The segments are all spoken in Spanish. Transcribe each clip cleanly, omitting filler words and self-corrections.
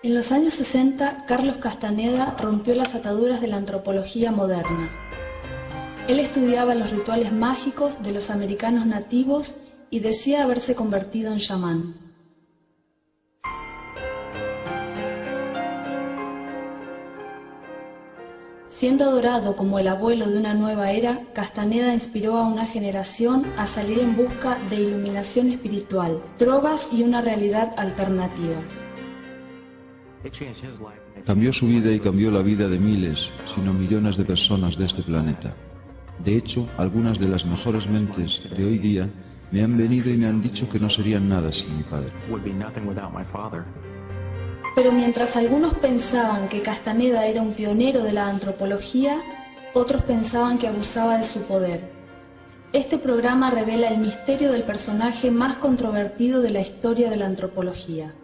En los años 60, Carlos Castaneda rompió las ataduras de la antropología moderna. Él estudiaba los rituales mágicos de los americanos nativos y decía haberse convertido en chamán. Siendo adorado como el abuelo de una nueva era, Castaneda inspiró a una generación a salir en busca de iluminación espiritual, drogas y una realidad alternativa. Cambió su vida y cambió la vida de miles, sino millones de personas de este planeta. De hecho, algunas de las mejores mentes de hoy día me han venido y me han dicho que no serían nada sin mi padre. Pero mientras algunos pensaban que Castaneda era un pionero de la antropología, otros pensaban que abusaba de su poder. Este programa revela el misterio del personaje más controvertido de la historia de la antropología.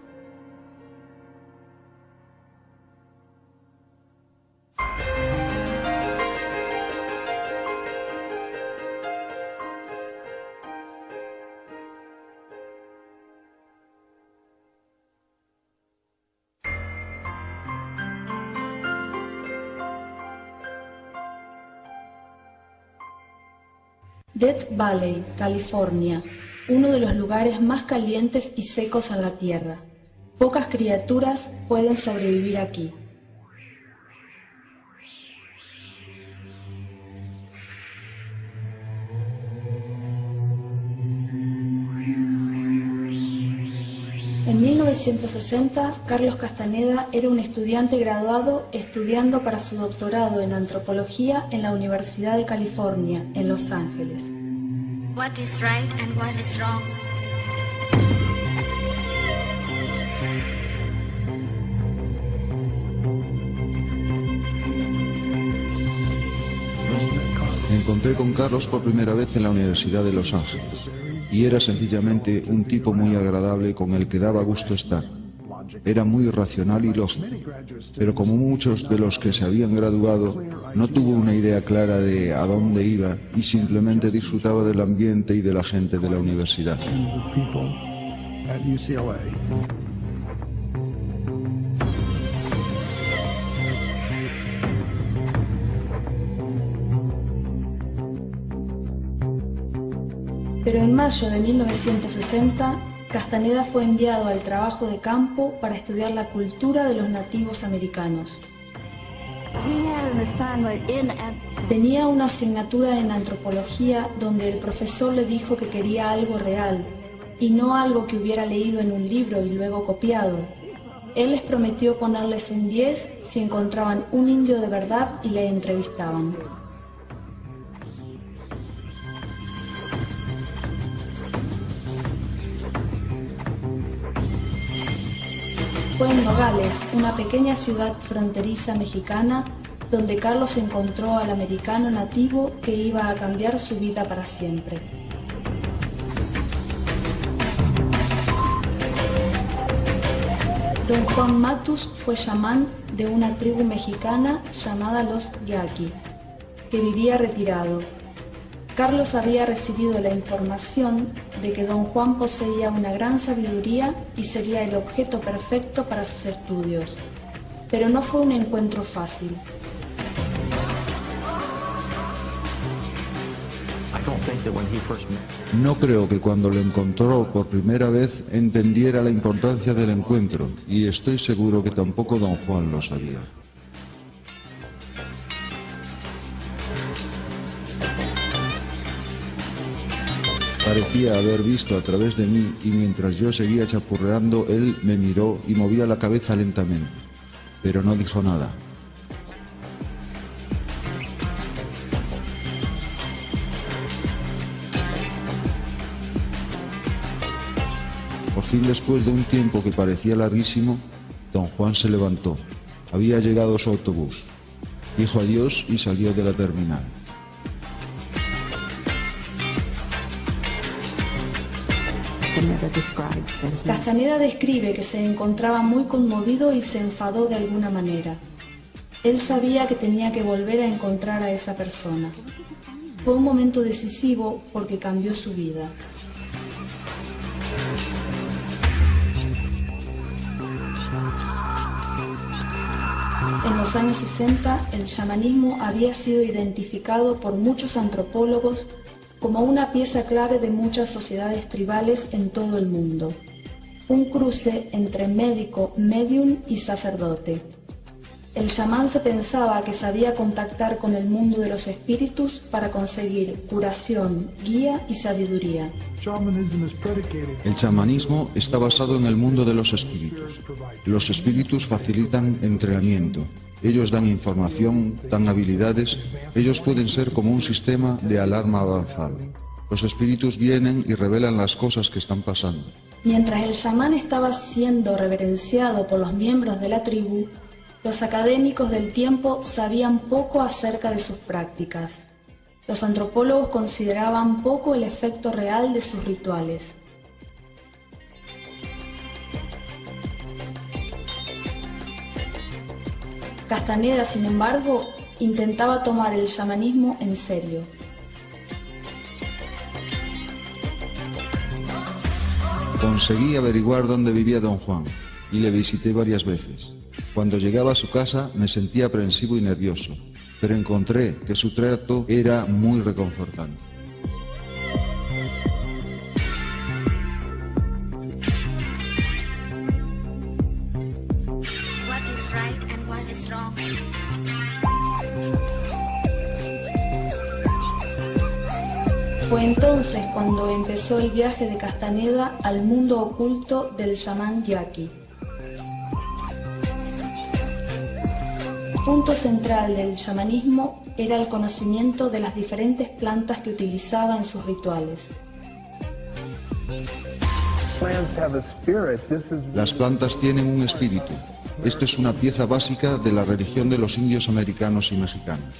Death Valley, California, uno de los lugares más calientes y secos en la Tierra. Pocas criaturas pueden sobrevivir aquí. En 1960, Carlos Castaneda era un estudiante graduado estudiando para su doctorado en antropología en la Universidad de California, en Los Ángeles. What is right and what is wrong? Me encontré con Carlos por primera vez en la Universidad de Los Ángeles. Y era sencillamente un tipo muy agradable con el que daba gusto estar. Era muy racional y lógico, pero como muchos de los que se habían graduado, no tuvo una idea clara de a dónde iba y simplemente disfrutaba del ambiente y de la gente de la universidad. Pero en mayo de 1960, Castaneda fue enviado al trabajo de campo para estudiar la cultura de los nativos americanos. Tenía una asignatura en antropología donde el profesor le dijo que quería algo real y no algo que hubiera leído en un libro y luego copiado. Él les prometió ponerles un 10 si encontraban un indio de verdad y le entrevistaban. Fue en Nogales, una pequeña ciudad fronteriza mexicana, donde Carlos encontró al americano nativo que iba a cambiar su vida para siempre. Don Juan Matus fue chamán de una tribu mexicana llamada los Yaqui, que vivía retirado. Carlos había recibido la información de que don Juan poseía una gran sabiduría y sería el objeto perfecto para sus estudios. Pero no fue un encuentro fácil. No creo que cuando lo encontró por primera vez entendiera la importancia del encuentro, y estoy seguro que tampoco don Juan lo sabía. Parecía haber visto a través de mí y mientras yo seguía chapurreando, él me miró y movía la cabeza lentamente, pero no dijo nada. Por fin, después de un tiempo que parecía larguísimo, don Juan se levantó. Había llegado su autobús. Dijo adiós y salió de la terminal. Castaneda describe que se encontraba muy conmovido y se enfadó de alguna manera. Él sabía que tenía que volver a encontrar a esa persona. Fue un momento decisivo porque cambió su vida. los años 60, el chamanismo había sido identificado por muchos antropólogos como una pieza clave de muchas sociedades tribales en todo el mundo, un cruce entre médico, médium y sacerdote. El chamán se pensaba que sabía contactar con el mundo de los espíritus para conseguir curación, guía y sabiduría. El chamanismo está basado en el mundo de los espíritus. Los espíritus facilitan entrenamiento. Ellos dan información, dan habilidades. Ellos pueden ser como un sistema de alarma avanzado. Los espíritus vienen y revelan las cosas que están pasando. Mientras el chamán estaba siendo reverenciado por los miembros de la tribu, los académicos del tiempo sabían poco acerca de sus prácticas. Los antropólogos consideraban poco el efecto real de sus rituales. Castaneda, sin embargo, intentaba tomar el chamanismo en serio. Conseguí averiguar dónde vivía don Juan y le visité varias veces. Cuando llegaba a su casa me sentía aprensivo y nervioso, pero encontré que su trato era muy reconfortante. What is right and what is wrong? Fue entonces cuando empezó el viaje de Castaneda al mundo oculto del chamán yaqui. Punto central del chamanismo era el conocimiento de las diferentes plantas que utilizaba en sus rituales. Las plantas tienen un espíritu. Esto es una pieza básica de la religión de los indios americanos y mexicanos.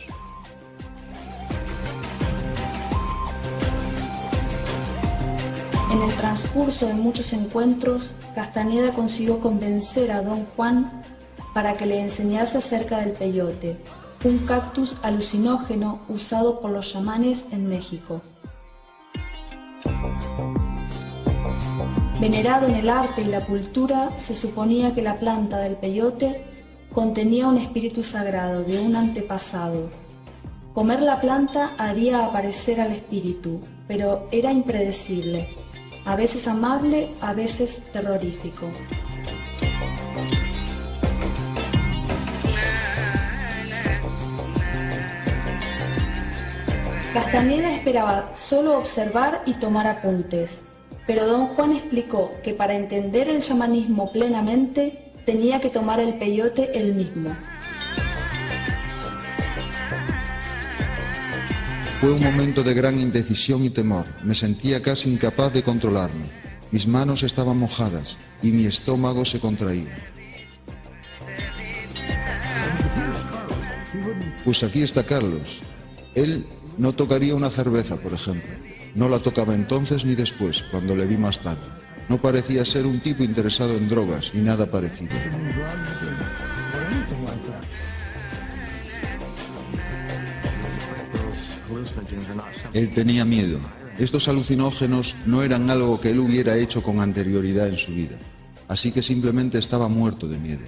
En el transcurso de muchos encuentros, Castaneda consiguió convencer a don Juan para que le enseñase acerca del peyote, un cactus alucinógeno usado por los chamanes en México. Venerado en el arte y la cultura, se suponía que la planta del peyote contenía un espíritu sagrado de un antepasado. Comer la planta haría aparecer al espíritu, pero era impredecible, a veces amable, a veces terrorífico. Castaneda esperaba solo observar y tomar apuntes, pero don Juan explicó que para entender el chamanismo plenamente tenía que tomar el peyote él mismo. Fue un momento de gran indecisión y temor. Me sentía casi incapaz de controlarme. Mis manos estaban mojadas y mi estómago se contraía. Pues aquí está Carlos. Él no tocaría una cerveza, por ejemplo. No la tocaba entonces ni después, cuando le vi más tarde. No parecía ser un tipo interesado en drogas, ni nada parecido. Él tenía miedo. Estos alucinógenos no eran algo que él hubiera hecho con anterioridad en su vida. Así que simplemente estaba muerto de miedo.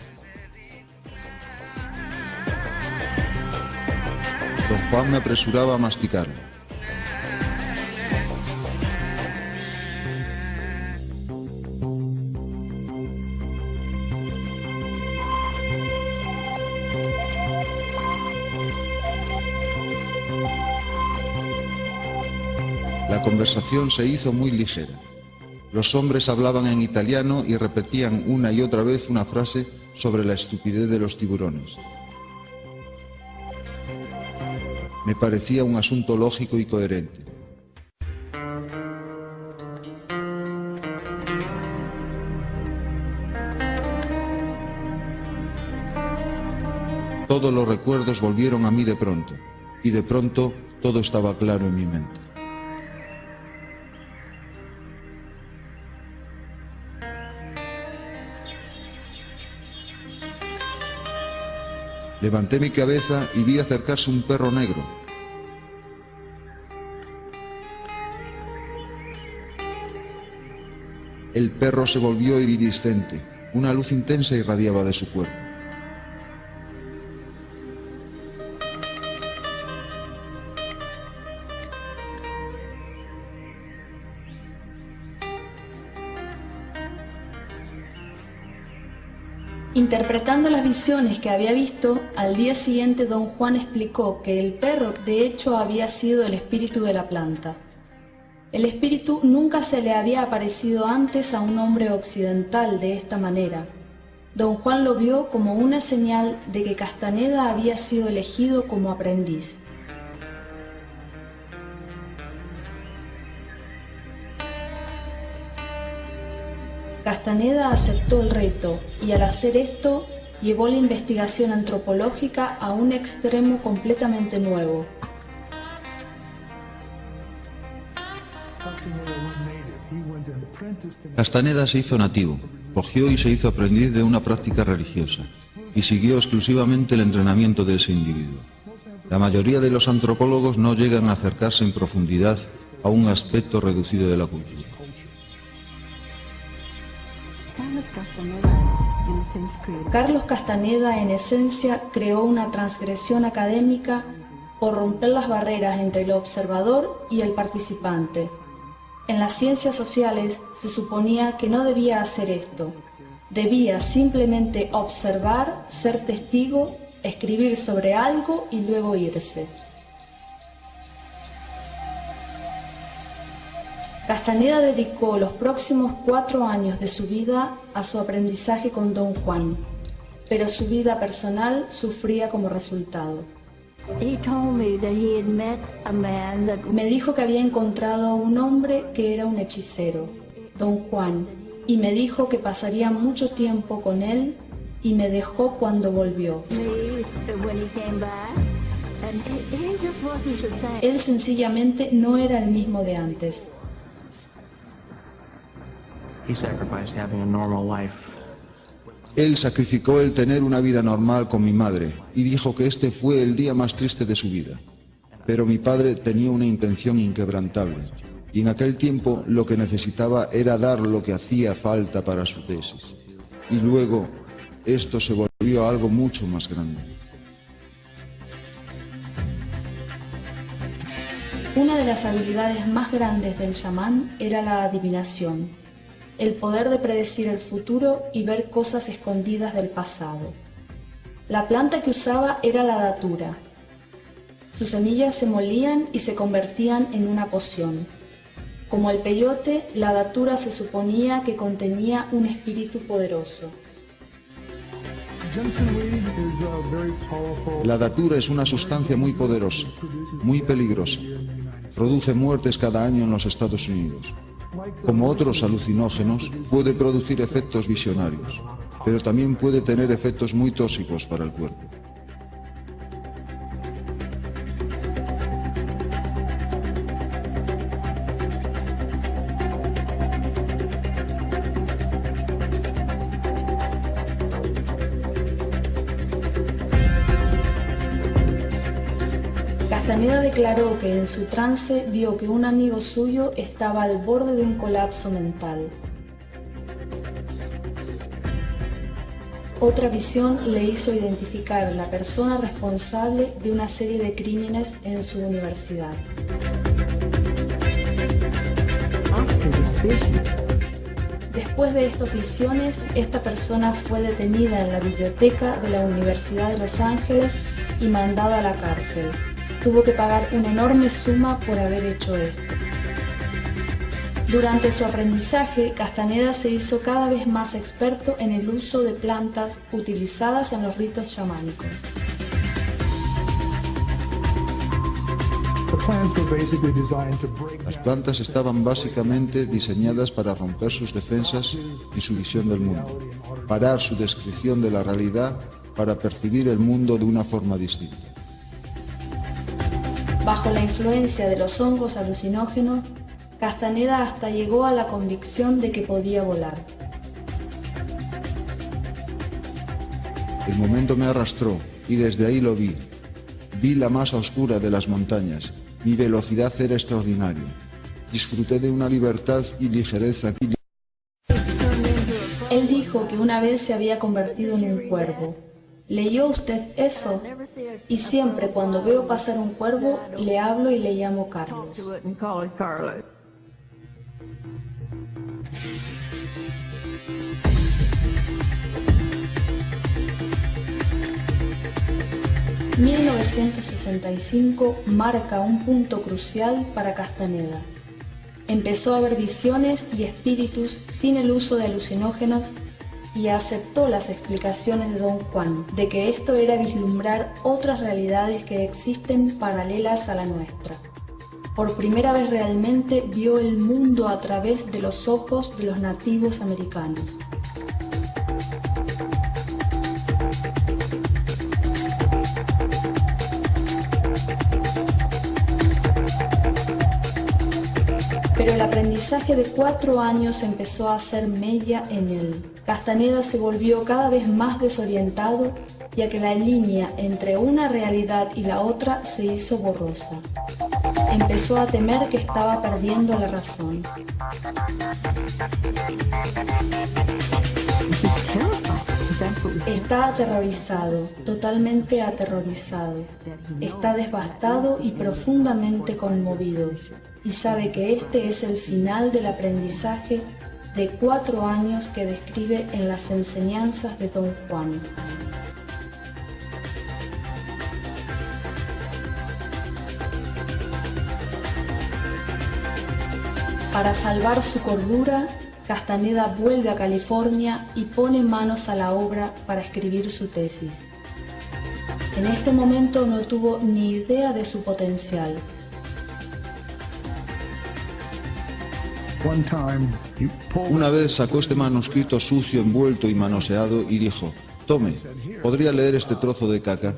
Don Juan me apresuraba a masticarlo. La conversación se hizo muy ligera. Los hombres hablaban en italiano y repetían una y otra vez una frase sobre la estupidez de los tiburones. Me parecía un asunto lógico y coherente. Todos los recuerdos volvieron a mí de pronto, y de pronto todo estaba claro en mi mente. Levanté mi cabeza y vi acercarse un perro negro. El perro se volvió iridiscente. Una luz intensa irradiaba de su cuerpo. Interpretando las visiones que había visto, al día siguiente don Juan explicó que el perro de hecho había sido el espíritu de la planta. El espíritu nunca se le había aparecido antes a un hombre occidental de esta manera. Don Juan lo vio como una señal de que Castaneda había sido elegido como aprendiz. Castaneda aceptó el reto y al hacer esto llevó la investigación antropológica a un extremo completamente nuevo. Castaneda se hizo nativo, cogió y se hizo aprendiz de una práctica religiosa y siguió exclusivamente el entrenamiento de ese individuo. La mayoría de los antropólogos no llegan a acercarse en profundidad a un aspecto reducido de la cultura. Carlos Castaneda, en esencia, creó una transgresión académica por romper las barreras entre el observador y el participante. En las ciencias sociales se suponía que no debía hacer esto. Debía simplemente observar, ser testigo, escribir sobre algo y luego irse. Castaneda dedicó los próximos 4 años de su vida a su aprendizaje con don Juan, pero su vida personal sufría como resultado. Me dijo que había encontrado a un hombre que era un hechicero, don Juan, y me dijo que pasaría mucho tiempo con él y me dejó cuando volvió. Él sencillamente no era el mismo de antes. Él sacrificó el tener una vida normal con mi madre y dijo que este fue el día más triste de su vida. Pero mi padre tenía una intención inquebrantable y en aquel tiempo lo que necesitaba era dar lo que hacía falta para su tesis. Y luego esto se volvió algo mucho más grande. Una de las habilidades más grandes del chamán era la adivinación, el poder de predecir el futuro y ver cosas escondidas del pasado. La planta que usaba era la datura. Sus semillas se molían y se convertían en una poción. Como el peyote, la datura se suponía que contenía un espíritu poderoso. La datura es una sustancia muy poderosa, muy peligrosa. Produce muertes cada año en los Estados Unidos. Como otros alucinógenos, puede producir efectos visionarios, pero también puede tener efectos muy tóxicos para el cuerpo. Castaneda declaró que en su trance vio que un amigo suyo estaba al borde de un colapso mental. Otra visión le hizo identificar a la persona responsable de una serie de crímenes en su universidad. Después de estas visiones, esta persona fue detenida en la biblioteca de la Universidad de Los Ángeles y mandada a la cárcel. Tuvo que pagar una enorme suma por haber hecho esto. Durante su aprendizaje, Castaneda se hizo cada vez más experto en el uso de plantas utilizadas en los ritos chamánicos. Las plantas estaban básicamente diseñadas para romper sus defensas y su visión del mundo, parar su descripción de la realidad para percibir el mundo de una forma distinta. Bajo la influencia de los hongos alucinógenos, Castaneda hasta llegó a la convicción de que podía volar. El momento me arrastró y desde ahí lo vi. Vi la masa oscura de las montañas. Mi velocidad era extraordinaria. Disfruté de una libertad y ligereza que... Él dijo que una vez se había convertido en un cuervo. ¿Leyó usted eso? Y siempre cuando veo pasar un cuervo, le hablo y le llamo Carlos. 1965 marca un punto crucial para Castaneda. Empezó a ver visiones y espíritus sin el uso de alucinógenos y aceptó las explicaciones de Don Juan de que esto era vislumbrar otras realidades que existen paralelas a la nuestra. Por primera vez realmente vio el mundo a través de los ojos de los nativos americanos. Pero el aprendizaje de 4 años empezó a hacer mella en él. Castaneda se volvió cada vez más desorientado, ya que la línea entre una realidad y la otra se hizo borrosa. Empezó a temer que estaba perdiendo la razón. Está aterrorizado, totalmente aterrorizado. Está devastado y profundamente conmovido. Y sabe que este es el final del aprendizaje de 4 años que describe en las enseñanzas de Don Juan. Para salvar su cordura, Castaneda vuelve a California y pone manos a la obra para escribir su tesis. En este momento no tuvo ni idea de su potencial. Una vez sacó este manuscrito sucio, envuelto y manoseado y dijo: «Tome, ¿podría leer este trozo de caca?».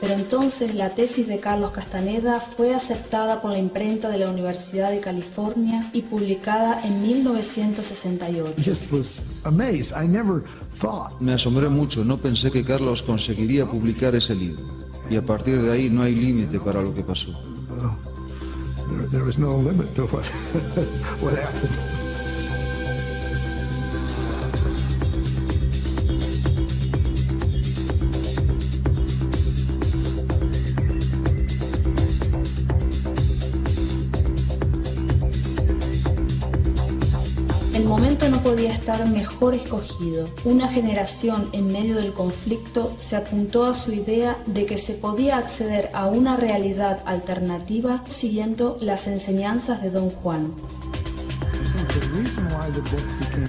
Pero entonces la tesis de Carlos Castaneda fue aceptada por la imprenta de la Universidad de California y publicada en 1968. Me asombré mucho, no pensé que Carlos conseguiría publicar ese libro. Y a partir de ahí no hay límite para lo que pasó. There was no limit to what happened. El momento no podía estar mejor escogido. Una generación en medio del conflicto se apuntó a su idea de que se podía acceder a una realidad alternativa siguiendo las enseñanzas de Don Juan.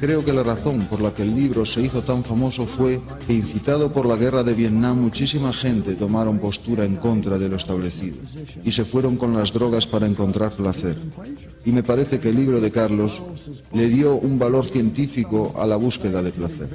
Creo que la razón por la que el libro se hizo tan famoso fue que, incitado por la guerra de Vietnam, muchísima gente tomaron postura en contra de lo establecido y se fueron con las drogas para encontrar placer. Y me parece que el libro de Carlos le dio un valor científico a la búsqueda de placer.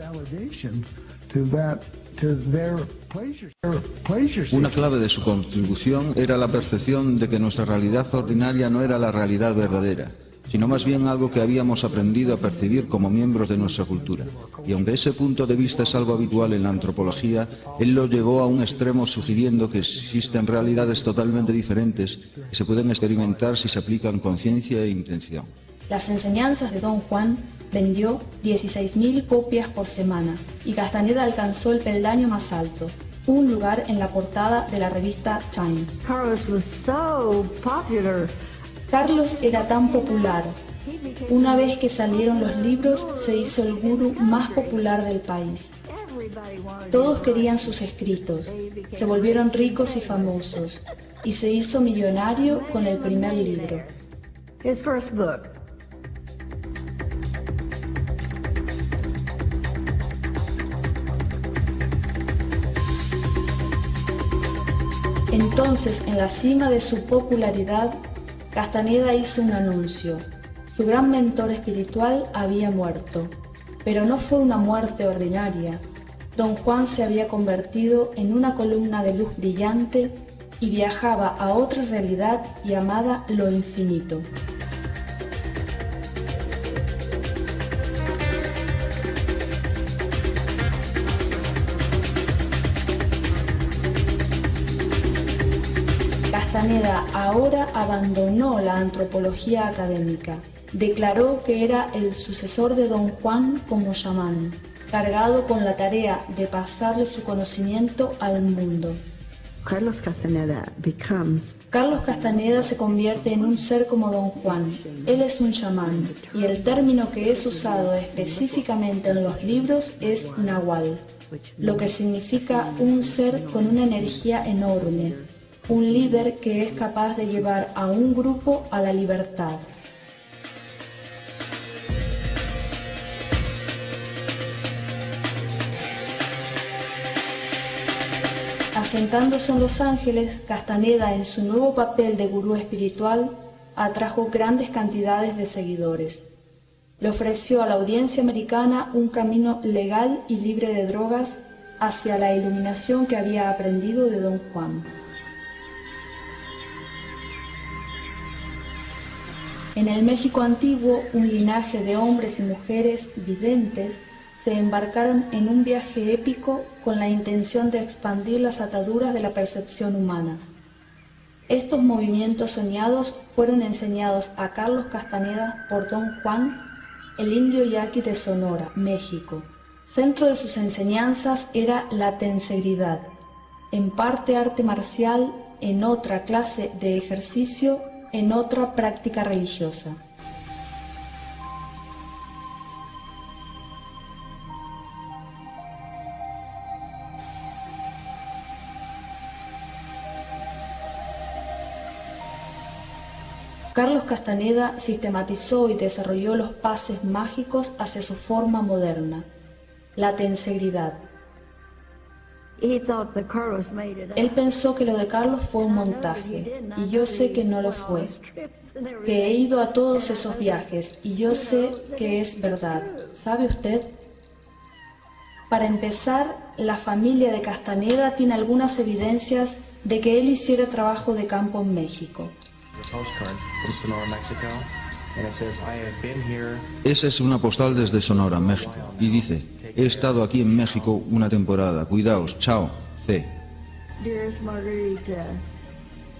Una clave de su contribución era la percepción de que nuestra realidad ordinaria no era la realidad verdadera, sino más bien algo que habíamos aprendido a percibir como miembros de nuestra cultura. Y aunque ese punto de vista es algo habitual en la antropología, él lo llevó a un extremo sugiriendo que existen realidades totalmente diferentes que se pueden experimentar si se aplican conciencia e intención. Las enseñanzas de Don Juan vendió 16.000 copias por semana y Castaneda alcanzó el peldaño más alto, un lugar en la portada de la revista Time. Carlos era tan popular. Una vez que salieron los libros, se hizo el gurú más popular del país. Todos querían sus escritos, se volvieron ricos y famosos, y se hizo millonario con el primer libro. Entonces, en la cima de su popularidad, Castaneda hizo un anuncio. Su gran mentor espiritual había muerto, pero no fue una muerte ordinaria. Don Juan se había convertido en una columna de luz brillante y viajaba a otra realidad llamada lo infinito. Castaneda ahora abandonó la antropología académica. Declaró que era el sucesor de Don Juan como chamán, cargado con la tarea de pasarle su conocimiento al mundo. Carlos Castaneda becomes Carlos Castaneda se convierte en un ser como Don Juan. Él es un chamán, y el término que es usado específicamente en los libros es nahual, lo que significa un ser con una energía enorme, un líder que es capaz de llevar a un grupo a la libertad. Asentándose en Los Ángeles, Castaneda, en su nuevo papel de gurú espiritual, atrajo grandes cantidades de seguidores. Le ofreció a la audiencia americana un camino legal y libre de drogas hacia la iluminación que había aprendido de Don Juan. En el México antiguo, un linaje de hombres y mujeres videntes se embarcaron en un viaje épico con la intención de expandir las ataduras de la percepción humana. Estos movimientos soñados fueron enseñados a Carlos Castaneda por Don Juan, el indio yaqui de Sonora, México. Centro de sus enseñanzas era la tensegridad, en parte arte marcial, en otra clase de ejercicio, en otra práctica religiosa. Carlos Castaneda sistematizó y desarrolló los pases mágicos hacia su forma moderna, la tensegridad. Él pensó que lo de Carlos fue un montaje, y yo sé que no lo fue, que he ido a todos esos viajes, y yo sé que es verdad. ¿Sabe usted? Para empezar, la familia de Castaneda tiene algunas evidencias de que él hiciera trabajo de campo en México. Esa es una postal desde Sonora, México, y dice: he estado aquí en México una temporada, cuidaos, chao, C.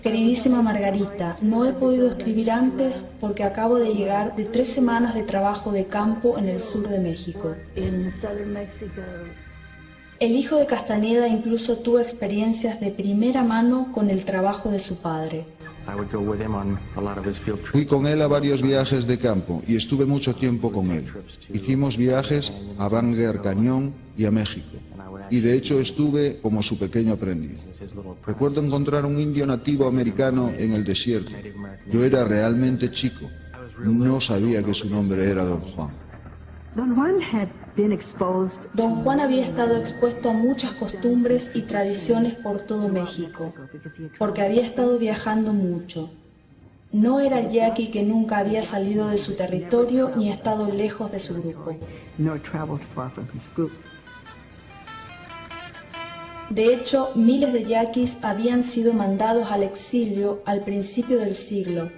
Queridísima Margarita, no he podido escribir antes porque acabo de llegar de 3 semanas de trabajo de campo en el sur de México. El hijo de Castaneda incluso tuvo experiencias de primera mano con el trabajo de su padre. Fui con él a varios viajes de campo y estuve mucho tiempo con él. Hicimos viajes a Bangor Cañón y a México, y de hecho estuve como su pequeño aprendiz. Recuerdo encontrar un indio nativo americano en el desierto. Yo era realmente chico, no sabía que su nombre era Don Juan. Don Juan había estado expuesto a muchas costumbres y tradiciones por todo México, porque había estado viajando mucho. No era el yaqui que nunca había salido de su territorio ni estado lejos de su grupo. De hecho, miles de yaquis habían sido mandados al exilio al principio del siglo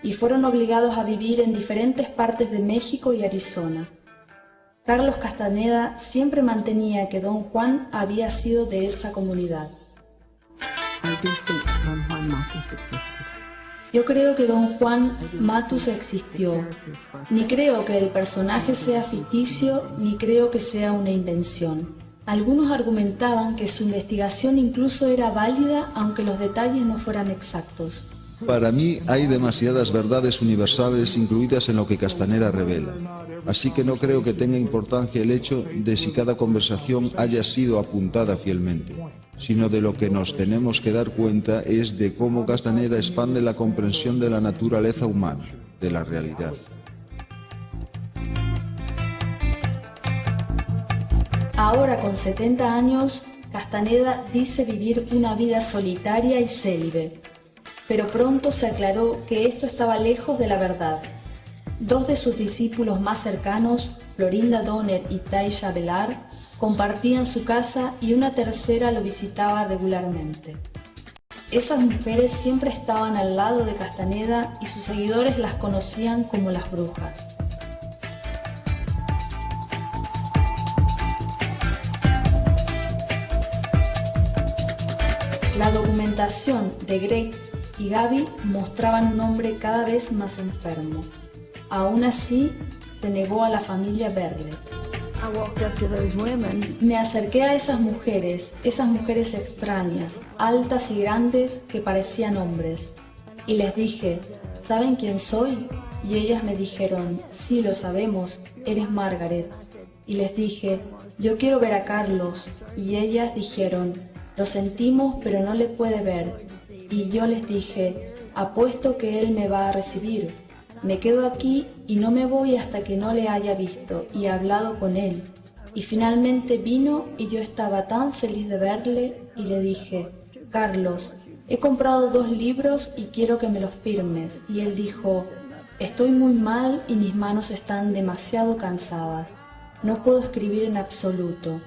y fueron obligados a vivir en diferentes partes de México y Arizona. Carlos Castaneda siempre mantenía que Don Juan había sido de esa comunidad. Yo creo que Don Juan Matus existió. Ni creo que el personaje sea ficticio, ni creo que sea una invención. Algunos argumentaban que su investigación incluso era válida, aunque los detalles no fueran exactos. Para mí hay demasiadas verdades universales incluidas en lo que Castaneda revela, así que no creo que tenga importancia el hecho de si cada conversación haya sido apuntada fielmente, sino de lo que nos tenemos que dar cuenta es de cómo Castaneda expande la comprensión de la naturaleza humana, de la realidad. Ahora, con 70 años, Castaneda dice vivir una vida solitaria y célibe. Pero pronto se aclaró que esto estaba lejos de la verdad. 2 de sus discípulos más cercanos, Florinda Donner y Taisha Velar, compartían su casa y una tercera lo visitaba regularmente. Esas mujeres siempre estaban al lado de Castaneda y sus seguidores las conocían como las brujas. La documentación de Greg y Gaby mostraban un hombre cada vez más enfermo. Aún así, se negó a la familia verle. I walked up to those women. Me acerqué a esas mujeres extrañas, altas y grandes que parecían hombres, y les dije, ¿saben quién soy? Y ellas me dijeron, sí, lo sabemos, eres Margaret. Y les dije, yo quiero ver a Carlos. Y ellas dijeron, lo sentimos, pero no le puede ver. Y yo les dije, apuesto que él me va a recibir. Me quedo aquí y no me voy hasta que no le haya visto y hablado con él. Y finalmente vino y yo estaba tan feliz de verle y le dije, Carlos, he comprado 2 libros y quiero que me los firmes. Y él dijo, estoy muy mal y mis manos están demasiado cansadas. No puedo escribir en absoluto.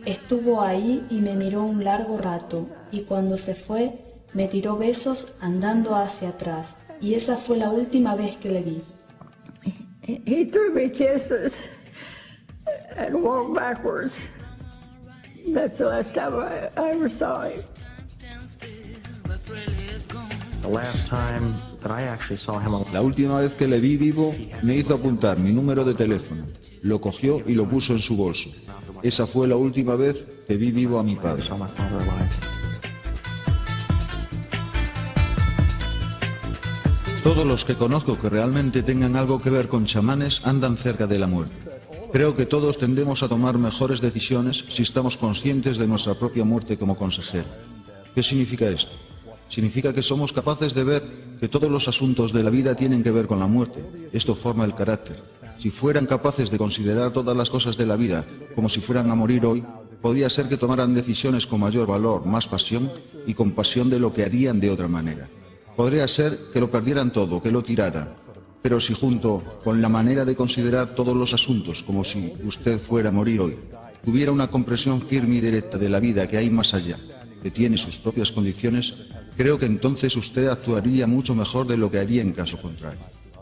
Estuvo ahí y me miró un largo rato, y cuando se fue, me tiró besos andando hacia atrás, y esa fue la última vez que le vi. He threw me kisses and walked backwards. That's the last time I ever saw him. The last time that I actually saw him alive, La última vez que le vi vivo, me hizo apuntar mi número de teléfono, lo cogió y lo puso en su bolso. Esa fue la última vez que vi vivo a mi padre. saw my father alive. Todos los que conozco que realmente tengan algo que ver con chamanes andan cerca de la muerte. Creo que todos tendemos a tomar mejores decisiones si estamos conscientes de nuestra propia muerte como consejero. ¿Qué significa esto? Significa que somos capaces de ver que todos los asuntos de la vida tienen que ver con la muerte. Esto forma el carácter. Si fueran capaces de considerar todas las cosas de la vida como si fueran a morir hoy, podría ser que tomaran decisiones con mayor valor, más pasión y compasión de lo que harían de otra manera. Podría ser que lo perdieran todo, que lo tiraran. Pero si junto con la manera de considerar todos los asuntos como si usted fuera a morir hoy, tuviera una comprensión firme y directa de la vida que hay más allá, que tiene sus propias condiciones, creo que entonces usted actuaría mucho mejor de lo que haría en caso contrario.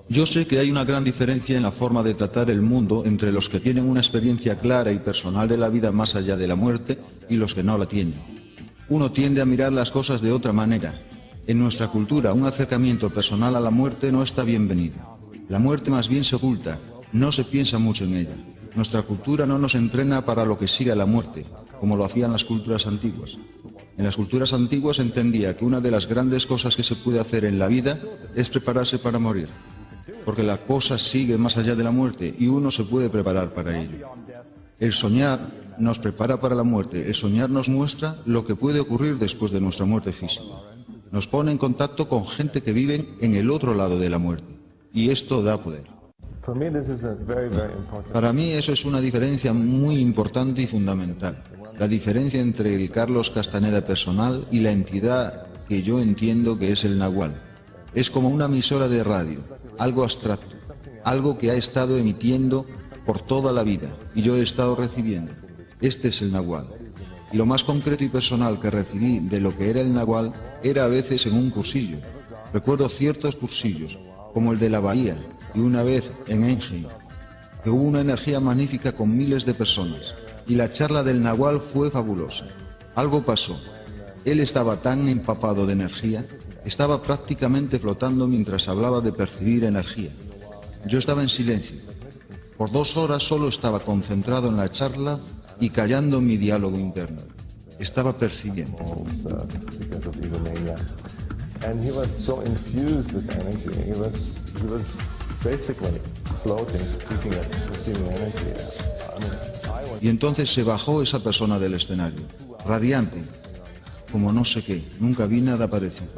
Yo sé que hay una gran diferencia en la forma de tratar el mundo entre los que tienen una experiencia clara y personal de la vida más allá de la muerte y los que no la tienen. Uno tiende a mirar las cosas de otra manera. En nuestra cultura, un acercamiento personal a la muerte no está bienvenido. La muerte más bien se oculta, no se piensa mucho en ella. Nuestra cultura no nos entrena para lo que sigue a la muerte, como lo hacían las culturas antiguas. En las culturas antiguas se entendía que una de las grandes cosas que se puede hacer en la vida es prepararse para morir, porque la cosa sigue más allá de la muerte y uno se puede preparar para ello. El soñar nos prepara para la muerte, el soñar nos muestra lo que puede ocurrir después de nuestra muerte física. Nos pone en contacto con gente que vive en el otro lado de la muerte, y esto da poder. Para mí eso es una diferencia muy importante y fundamental, la diferencia entre el Carlos Castaneda personal y la entidad que yo entiendo que es el Nahual. Es como una emisora de radio, algo abstracto, algo que ha estado emitiendo por toda la vida, y yo he estado recibiendo. Este es el Nahual. Y lo más concreto y personal que recibí de lo que era el Nahual era a veces en un cursillo. Recuerdo ciertos cursillos, como el de la Bahía, y una vez en Engen, que hubo una energía magnífica con miles de personas, y la charla del Nahual fue fabulosa. Algo pasó. Él estaba tan empapado de energía, estaba prácticamente flotando mientras hablaba de percibir energía. Yo estaba en silencio. Por 2 horas solo estaba concentrado en la charla y callando en mi diálogo interno. Estaba percibiendo. Y entonces se bajó esa persona del escenario, radiante, como no sé qué, nunca vi nada parecido.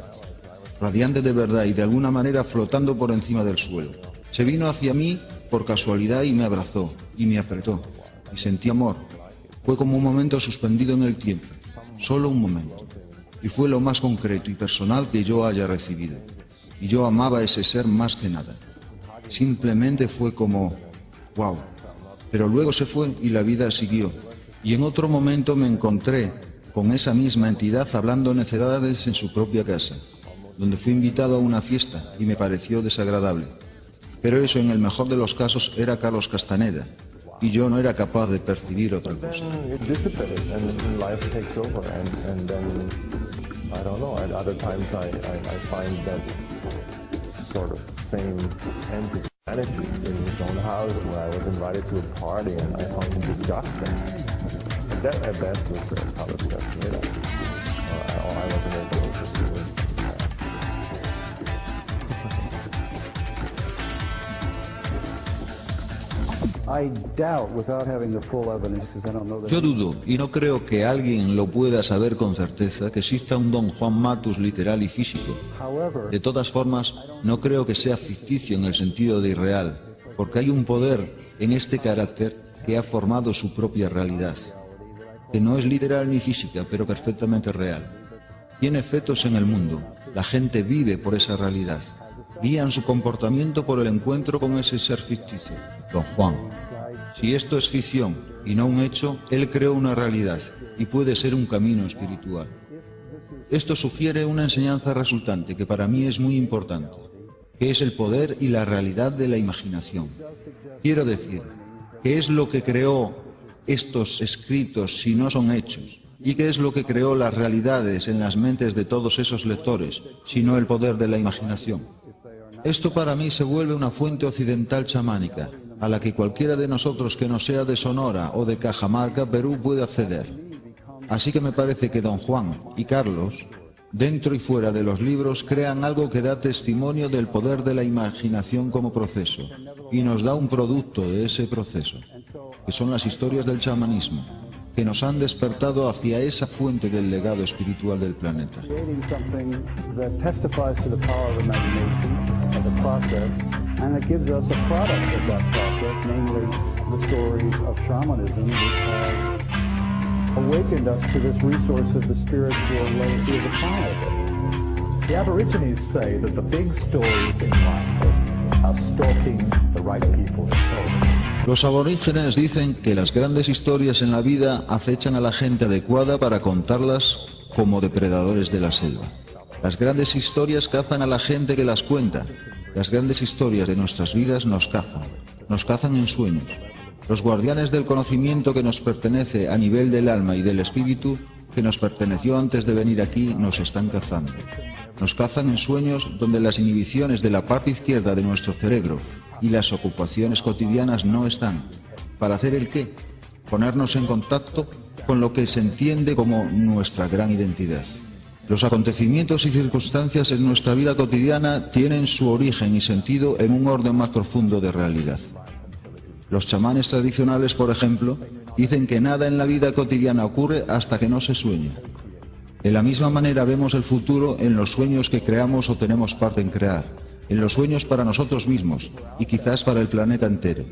Radiante de verdad y de alguna manera flotando por encima del suelo. Se vino hacia mí por casualidad y me abrazó, y me apretó, y sentí amor. Fue como un momento suspendido en el tiempo, solo un momento, y fue lo más concreto y personal que yo haya recibido. Y yo amaba a ese ser más que nada. Simplemente fue como, wow. Pero luego se fue y la vida siguió. Y en otro momento me encontré con esa misma entidad hablando necedades en su propia casa, donde fui invitado a una fiesta y me pareció desagradable. Pero eso, en el mejor de los casos, era Carlos Castaneda, y yo no era capaz de percibir otra cosa. Fantasies in his own house when I was invited to a party and I found him disgusting. That at best was Carlos Castaneda. I wasn't able to pursue it. I doubt, without having the full evidence, because I don't know that. Yo dudo, y no creo que alguien lo pueda saber con certeza, que exista un Don Juan Matus literal y físico. However, De todas formas, no creo que sea ficticio en el sentido de irreal, porque hay un poder en este carácter que ha formado su propia realidad, que no es literal ni física, pero perfectamente real. Tiene efectos en el mundo, la gente vive por esa realidad, guían su comportamiento por el encuentro con ese ser ficticio, Don Juan. Si esto es ficción y no un hecho, él creó una realidad y puede ser un camino espiritual. Esto sugiere una enseñanza resultante que para mí es muy importante, que es el poder y la realidad de la imaginación. Quiero decir, ¿qué es lo que creó estos escritos si no son hechos? ¿Y qué es lo que creó las realidades en las mentes de todos esos lectores, si no el poder de la imaginación? Esto para mí se vuelve una fuente occidental chamánica, a la que cualquiera de nosotros que no sea de Sonora o de Cajamarca, Perú, puede acceder. Así que me parece que Don Juan y Carlos, dentro y fuera de los libros, crean algo que da testimonio del poder de la imaginación como proceso, y nos da un producto de ese proceso, que son las historias del chamanismo, que nos han despertado hacia esa fuente del legado espiritual del planeta. creating something that testifies to the power of imagination, of the process, and it gives us a product of that process, namely the stories of shamanism, which have awakened us to this resource of the spiritual legacy of the planet. The Aborigines say that the big stories in life are stalking the right people to tell them. Los aborígenes dicen que las grandes historias en la vida acechan a la gente adecuada para contarlas como depredadores de la selva. Las grandes historias cazan a la gente que las cuenta. Las grandes historias de nuestras vidas nos cazan en sueños. Los guardianes del conocimiento que nos pertenece a nivel del alma y del espíritu, que nos perteneció antes de venir aquí, nos están cazando. Nos cazan en sueños donde las inhibiciones de la parte izquierda de nuestro cerebro y las ocupaciones cotidianas no están. ¿Para hacer el qué? Ponernos en contacto con lo que se entiende como nuestra gran identidad. Los acontecimientos y circunstancias en nuestra vida cotidiana tienen su origen y sentido en un orden más profundo de realidad. Los chamanes tradicionales, por ejemplo, dicen que nada en la vida cotidiana ocurre hasta que no se sueña. De la misma manera vemos el futuro en los sueños que creamos o tenemos parte en crear, en los sueños para nosotros mismos y quizás para el planeta entero.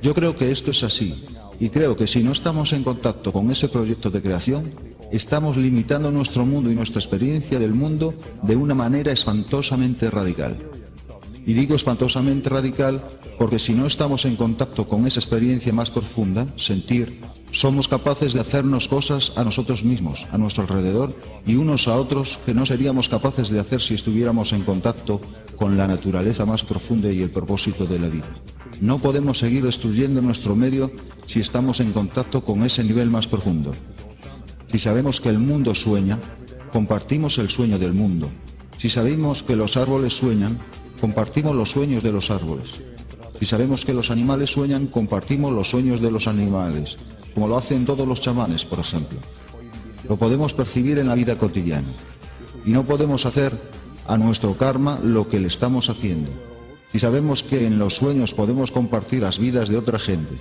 Yo creo que esto es así, y creo que si no estamos en contacto con ese proyecto de creación, estamos limitando nuestro mundo y nuestra experiencia del mundo de una manera espantosamente radical. Y digo espantosamente radical porque si no estamos en contacto con esa experiencia más profunda, sentir, somos capaces de hacernos cosas a nosotros mismos, a nuestro alrededor y unos a otros que no seríamos capaces de hacer si estuviéramos en contacto con la naturaleza más profunda y el propósito de la vida. No podemos seguir destruyendo nuestro medio si estamos en contacto con ese nivel más profundo. Si sabemos que el mundo sueña, compartimos el sueño del mundo. Si sabemos que los árboles sueñan, compartimos los sueños de los árboles. Si sabemos que los animales sueñan, compartimos los sueños de los animales, como lo hacen todos los chamanes, por ejemplo. Lo podemos percibir en la vida cotidiana. Y no podemos hacer a nuestro karma lo que le estamos haciendo. Si sabemos que en los sueños podemos compartir las vidas de otra gente,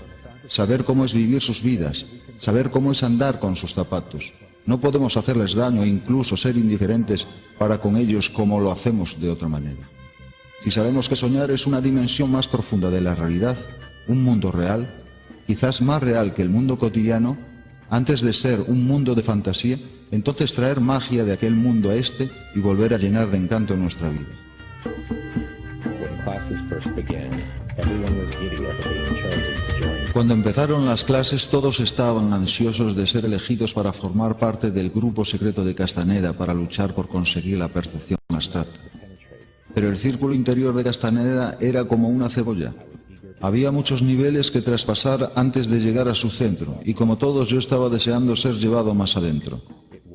saber cómo es vivir sus vidas, saber cómo es andar con sus zapatos, no podemos hacerles daño e incluso ser indiferentes para con ellos como lo hacemos de otra manera. Si sabemos que soñar es una dimensión más profunda de la realidad, un mundo real, quizás más real que el mundo cotidiano, antes de ser un mundo de fantasía, entonces traer magia de aquel mundo a este y volver a llenar de encanto nuestra vida. Cuando empezaron las clases todos estaban ansiosos de ser elegidos para formar parte del grupo secreto de Castaneda para luchar por conseguir la percepción abstracta. Pero el círculo interior de Castaneda era como una cebolla. Había muchos niveles que traspasar antes de llegar a su centro, y como todos yo estaba deseando ser llevado más adentro.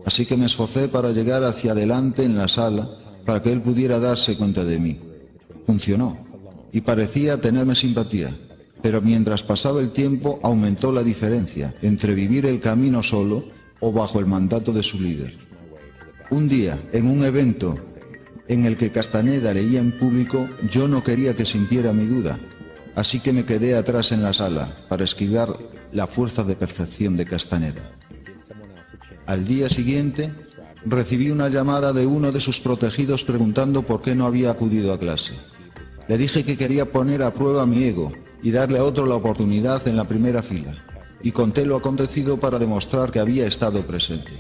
Así que me esforcé para llegar hacia adelante en la sala, para que él pudiera darse cuenta de mí. Funcionó. y parecía tenerme simpatía, pero mientras pasaba el tiempo aumentó la diferencia entre vivir el camino solo o bajo el mandato de su líder. Un día, en un evento en el que Castaneda leía en público, yo no quería que sintiera mi duda, así que me quedé atrás en la sala para esquivar la fuerza de percepción de Castaneda. Al día siguiente, recibí una llamada de uno de sus protegidos preguntando por qué no había acudido a clase. Le dije que quería poner a prueba mi ego y darle a otro la oportunidad en la primera fila, y conté lo acontecido para demostrar que había estado presente.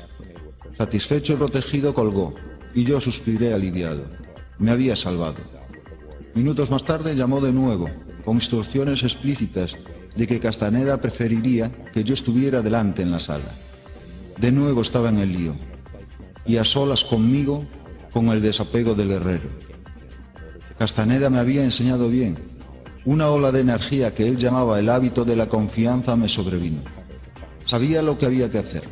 Satisfecho el protegido colgó, y yo suspiré aliviado. Me había salvado. Minutos más tarde llamó de nuevo, con instrucciones explícitas de que Castaneda preferiría que yo estuviera delante en la sala. De nuevo estaba en el lío, y a solas conmigo, con el desapego del herrero. Castaneda me había enseñado bien. Una ola de energía que él llamaba el hábito de la confianza me sobrevino. Sabía lo que había que hacer.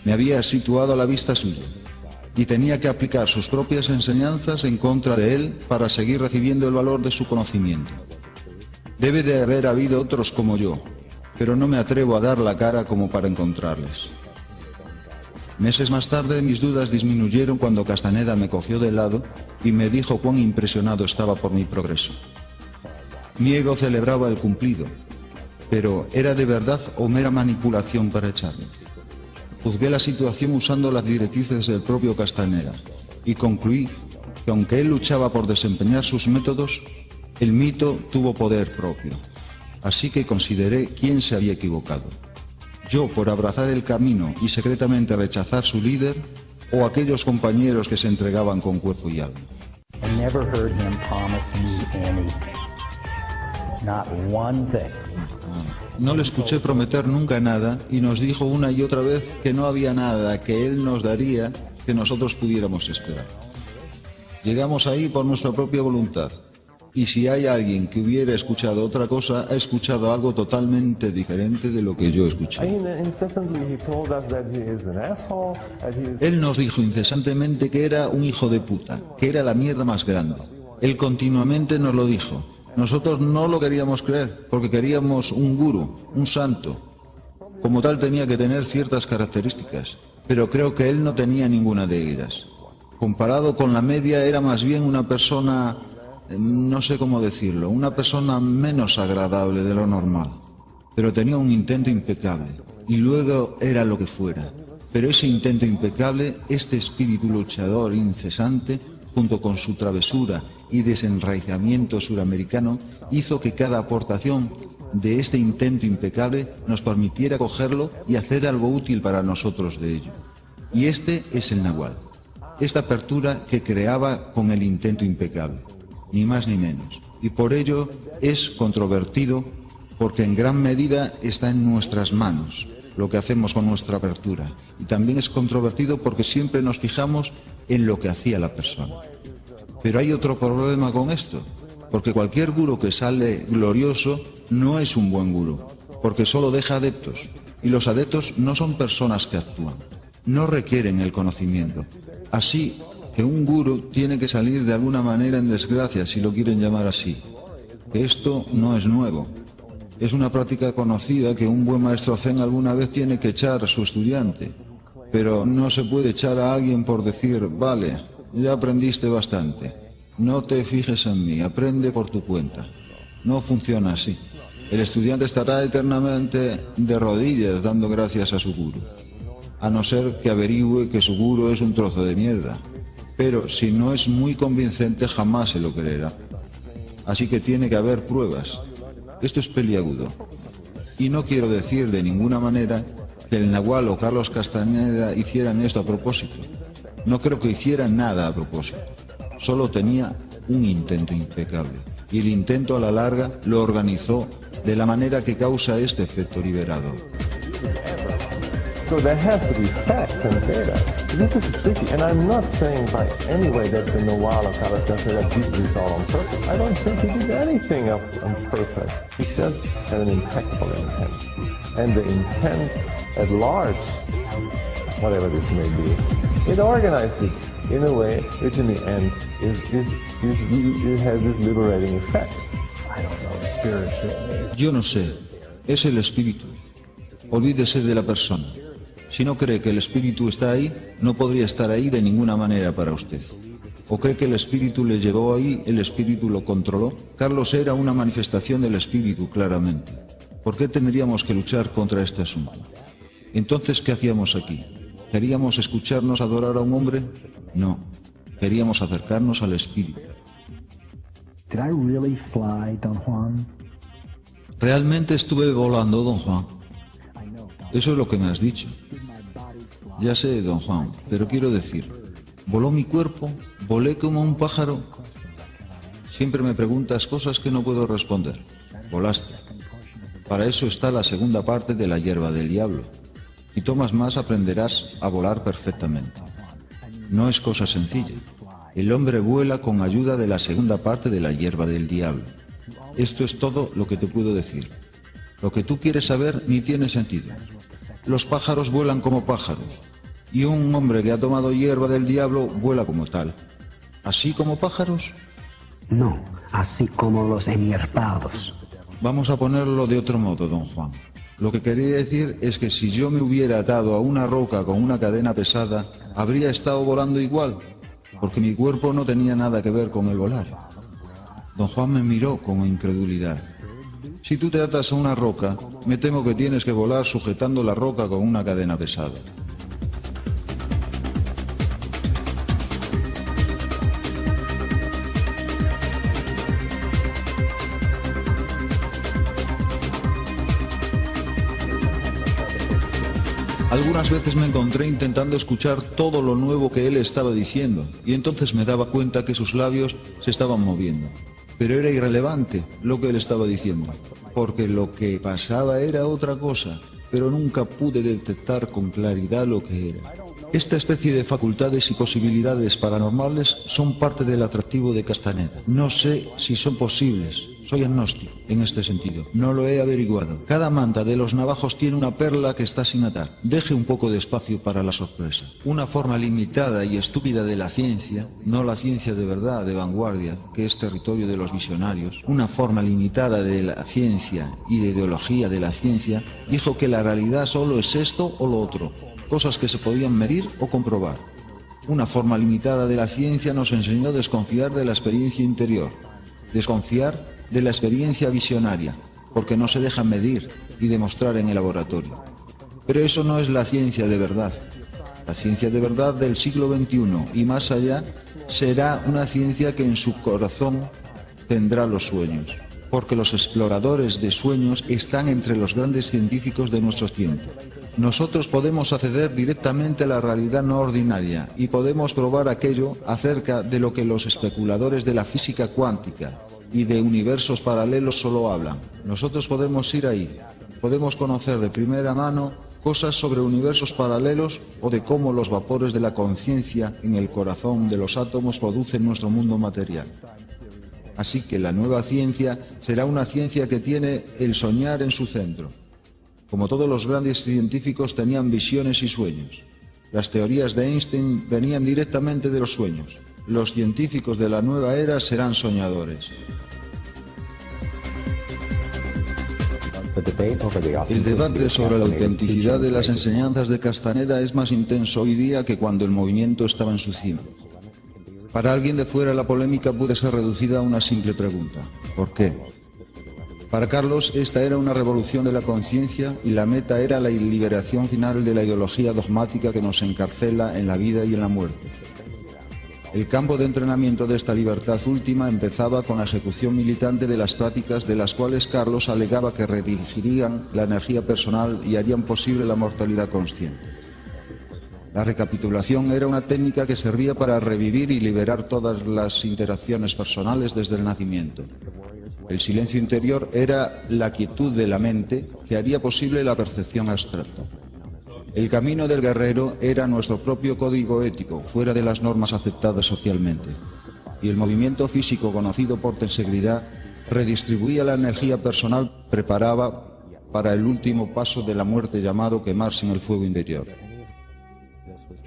Me había situado a la vista suya y tenía que aplicar sus propias enseñanzas en contra de él para seguir recibiendo el valor de su conocimiento. Debe de haber habido otros como yo, pero no me atrevo a dar la cara como para encontrarles. Meses más tarde mis dudas disminuyeron cuando Castaneda me cogió de lado y me dijo cuán impresionado estaba por mi progreso. Mi ego celebraba el cumplido, pero ¿era de verdad o mera manipulación para echarme? Juzgué la situación usando las directrices del propio Castaneda y concluí que aunque él luchaba por desempeñar sus métodos, el mito tuvo poder propio. Así que consideré quién se había equivocado. Yo por abrazar el camino y secretamente rechazar su líder, o aquellos compañeros que se entregaban con cuerpo y alma. I never heard him promise me anything. Not one thing. No le escuché prometer nunca nada y nos dijo una y otra vez que no había nada que él nos daría que nosotros pudiéramos esperar. Llegamos ahí por nuestra propia voluntad. Y si hay alguien que hubiera escuchado otra cosa, ha escuchado algo totalmente diferente de lo que yo escuché. Él nos dijo incesantemente que era un hijo de puta, que era la mierda más grande. Él continuamente nos lo dijo. Nosotros no lo queríamos creer, porque queríamos un gurú, un santo. Como tal tenía que tener ciertas características, pero creo que él no tenía ninguna de ellas. Comparado con la media, era más bien una persona... no sé cómo decirlo, una persona menos agradable de lo normal, pero tenía un intento impecable, y luego era lo que fuera. Pero ese intento impecable, este espíritu luchador incesante, junto con su travesura y desenraizamiento suramericano, hizo que cada aportación de este intento impecable nos permitiera cogerlo y hacer algo útil para nosotros de ello. Y este es el Nahual, esta apertura que creaba con el intento impecable. Ni más ni menos, y por ello es controvertido porque en gran medida está en nuestras manos lo que hacemos con nuestra apertura, y también es controvertido porque siempre nos fijamos en lo que hacía la persona. Pero hay otro problema con esto, porque cualquier gurú que sale glorioso no es un buen gurú, porque solo deja adeptos, y los adeptos no son personas que actúan, no requieren el conocimiento. Así que un gurú tiene que salir de alguna manera en desgracia, si lo quieren llamar así. Esto no es nuevo. Es una práctica conocida que un buen maestro zen alguna vez tiene que echar a su estudiante. Pero no se puede echar a alguien por decir, vale, ya aprendiste bastante. No te fijes en mí, aprende por tu cuenta. No funciona así. El estudiante estará eternamente de rodillas dando gracias a su gurú, a no ser que averigüe que su gurú es un trozo de mierda. Pero si no es muy convincente, jamás se lo creerá. Así que tiene que haber pruebas. Esto es peliagudo. Y no quiero decir de ninguna manera que el Nahual o Carlos Castaneda hicieran esto a propósito. No creo que hicieran nada a propósito. Solo tenía un intento impecable. Y el intento a la larga lo organizó de la manera que causa este efecto liberador. So there has to be facts and data. This is tricky, and I'm not saying by any way that the Nahual or Carlos Castaneda did this all on purpose. I don't think he did anything on purpose. He just had an impeccable intent. And the intent at large, whatever this may be, it organized it in a way which in the end it has this liberating effect. Yo no sé, es el espíritu. Olvídese de la persona. Si no cree que el espíritu está ahí, no podría estar ahí de ninguna manera para usted. ¿O cree que el espíritu le llevó ahí, el espíritu lo controló? Carlos era una manifestación del espíritu, claramente. ¿Por qué tendríamos que luchar contra este asunto? Entonces, ¿qué hacíamos aquí? ¿Queríamos escucharnos adorar a un hombre? No, queríamos acercarnos al espíritu. Did I really fly, Don Juan? ¿Realmente estuve volando, don Juan? Eso es lo que me has dicho. Ya sé, don Juan, pero quiero decir, ¿voló mi cuerpo? ¿Volé como un pájaro? Siempre me preguntas cosas que no puedo responder. Volaste. Para eso está la segunda parte de la hierba del diablo. Si tomas más, aprenderás a volar perfectamente. No es cosa sencilla. El hombre vuela con ayuda de la segunda parte de la hierba del diablo. Esto es todo lo que te puedo decir. Lo que tú quieres saber ni tiene sentido. Los pájaros vuelan como pájaros, y un hombre que ha tomado hierba del diablo vuela como tal. ¿Así como pájaros? No, así como los enhierbados. Vamos a ponerlo de otro modo, don Juan. Lo que quería decir es que si yo me hubiera atado a una roca con una cadena pesada, habría estado volando igual, porque mi cuerpo no tenía nada que ver con el volar. Don Juan me miró con incredulidad. Si tú te atas a una roca, me temo que tienes que volar sujetando la roca con una cadena pesada. Algunas veces me encontré intentando escuchar todo lo nuevo que él estaba diciendo, y entonces me daba cuenta que sus labios se estaban moviendo. Pero era irrelevante lo que él estaba diciendo, porque lo que pasaba era otra cosa, pero nunca pude detectar con claridad lo que era. Esta especie de facultades y posibilidades paranormales son parte del atractivo de Castaneda. No sé si son posibles, soy agnóstico en este sentido, no lo he averiguado. Cada manta de los navajos tiene una perla que está sin atar. Deje un poco de espacio para la sorpresa. Una forma limitada y estúpida de la ciencia, no la ciencia de verdad, de vanguardia, que es territorio de los visionarios, una forma limitada de la ciencia y de ideología de la ciencia, dijo que la realidad solo es esto o lo otro. Cosas que se podían medir o comprobar. Una forma limitada de la ciencia nos enseñó a desconfiar de la experiencia interior, desconfiar de la experiencia visionaria, porque no se deja medir y demostrar en el laboratorio. Pero eso no es la ciencia de verdad. La ciencia de verdad del siglo XXI y más allá será una ciencia que en su corazón tendrá los sueños, porque los exploradores de sueños están entre los grandes científicos de nuestro tiempo. Nosotros podemos acceder directamente a la realidad no ordinaria y podemos probar aquello acerca de lo que los especuladores de la física cuántica y de universos paralelos solo hablan. Nosotros podemos ir ahí, podemos conocer de primera mano cosas sobre universos paralelos o de cómo los vapores de la conciencia en el corazón de los átomos producen nuestro mundo material. Así que la nueva ciencia será una ciencia que tiene el soñar en su centro. Como todos los grandes científicos tenían visiones y sueños. Las teorías de Einstein venían directamente de los sueños. Los científicos de la nueva era serán soñadores. El debate sobre la autenticidad de las enseñanzas de Castaneda es más intenso hoy día que cuando el movimiento estaba en su cima. Para alguien de fuera la polémica puede ser reducida a una simple pregunta: ¿por qué? Para Carlos esta era una revolución de la conciencia y la meta era la liberación final de la ideología dogmática que nos encarcela en la vida y en la muerte. El campo de entrenamiento de esta libertad última empezaba con la ejecución militante de las prácticas de las cuales Carlos alegaba que redirigirían la energía personal y harían posible la mortalidad consciente. La recapitulación era una técnica que servía para revivir y liberar todas las interacciones personales desde el nacimiento. El silencio interior era la quietud de la mente que haría posible la percepción abstracta. El camino del guerrero era nuestro propio código ético, fuera de las normas aceptadas socialmente. Y el movimiento físico conocido por tensegridad redistribuía la energía personal, preparaba para el último paso de la muerte llamado quemarse en el fuego interior.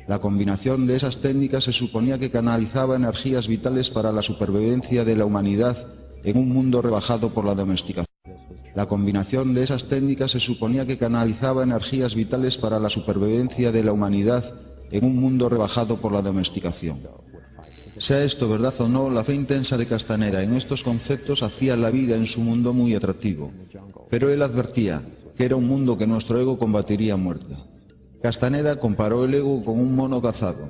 La combinación de esas técnicas se suponía que canalizaba energías vitales para la supervivencia de la humanidad en un mundo rebajado por la domesticación. La combinación de esas técnicas se suponía que canalizaba energías vitales para la supervivencia de la humanidad en un mundo rebajado por la domesticación. Sea esto verdad o no, la fe intensa de Castaneda en estos conceptos hacía la vida en su mundo muy atractivo, pero él advertía que era un mundo que nuestro ego combatiría a muerte. Castaneda comparó el ego con un mono cazado.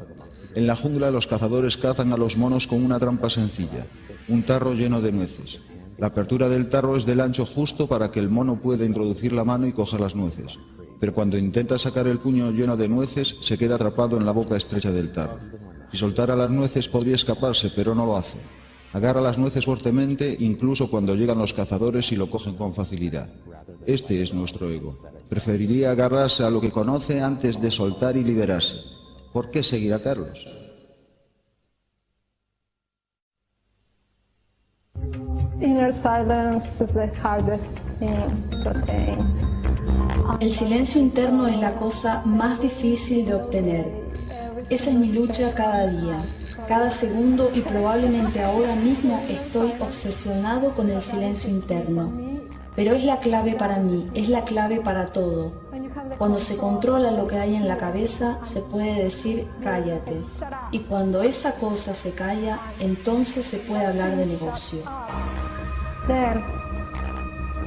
En la jungla los cazadores cazan a los monos con una trampa sencilla, un tarro lleno de nueces. La apertura del tarro es del ancho justo para que el mono pueda introducir la mano y coger las nueces, pero cuando intenta sacar el puño lleno de nueces se queda atrapado en la boca estrecha del tarro. Si soltara las nueces podría escaparse, pero no lo hace. Agarra las nueces fuertemente, incluso cuando llegan los cazadores y lo cogen con facilidad. Este es nuestro ego. Preferiría agarrarse a lo que conoce antes de soltar y liberarse. ¿Por qué seguir a Carlos? Inner silence is the hardest thing to attain. El silencio interno es la cosa más difícil de obtener. Esa es mi lucha cada día, cada segundo, y probablemente ahora mismo estoy obsesionado con el silencio interno. Pero es la clave para mí, es la clave para todo. Cuando se controla lo que hay en la cabeza, se puede decir cállate. Y cuando esa cosa se calla, entonces se puede hablar de negocio. Then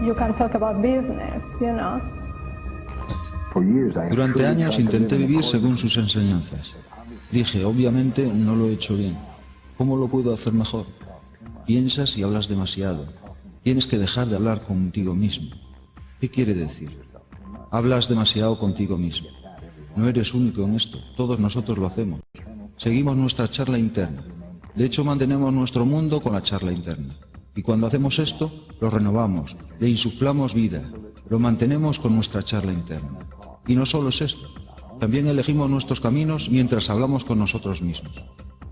you can talk about business, you know. Durante años intenté vivir según sus enseñanzas. Dije, obviamente no lo he hecho bien. ¿Cómo lo puedo hacer mejor? Piensas y hablas demasiado. Tienes que dejar de hablar contigo mismo. ¿Qué quiere decir? Hablas demasiado contigo mismo. No eres único en esto, todos nosotros lo hacemos. Seguimos nuestra charla interna. De hecho, mantenemos nuestro mundo con la charla interna. Y cuando hacemos esto, lo renovamos, le insuflamos vida, lo mantenemos con nuestra charla interna. Y no solo es esto, también elegimos nuestros caminos mientras hablamos con nosotros mismos.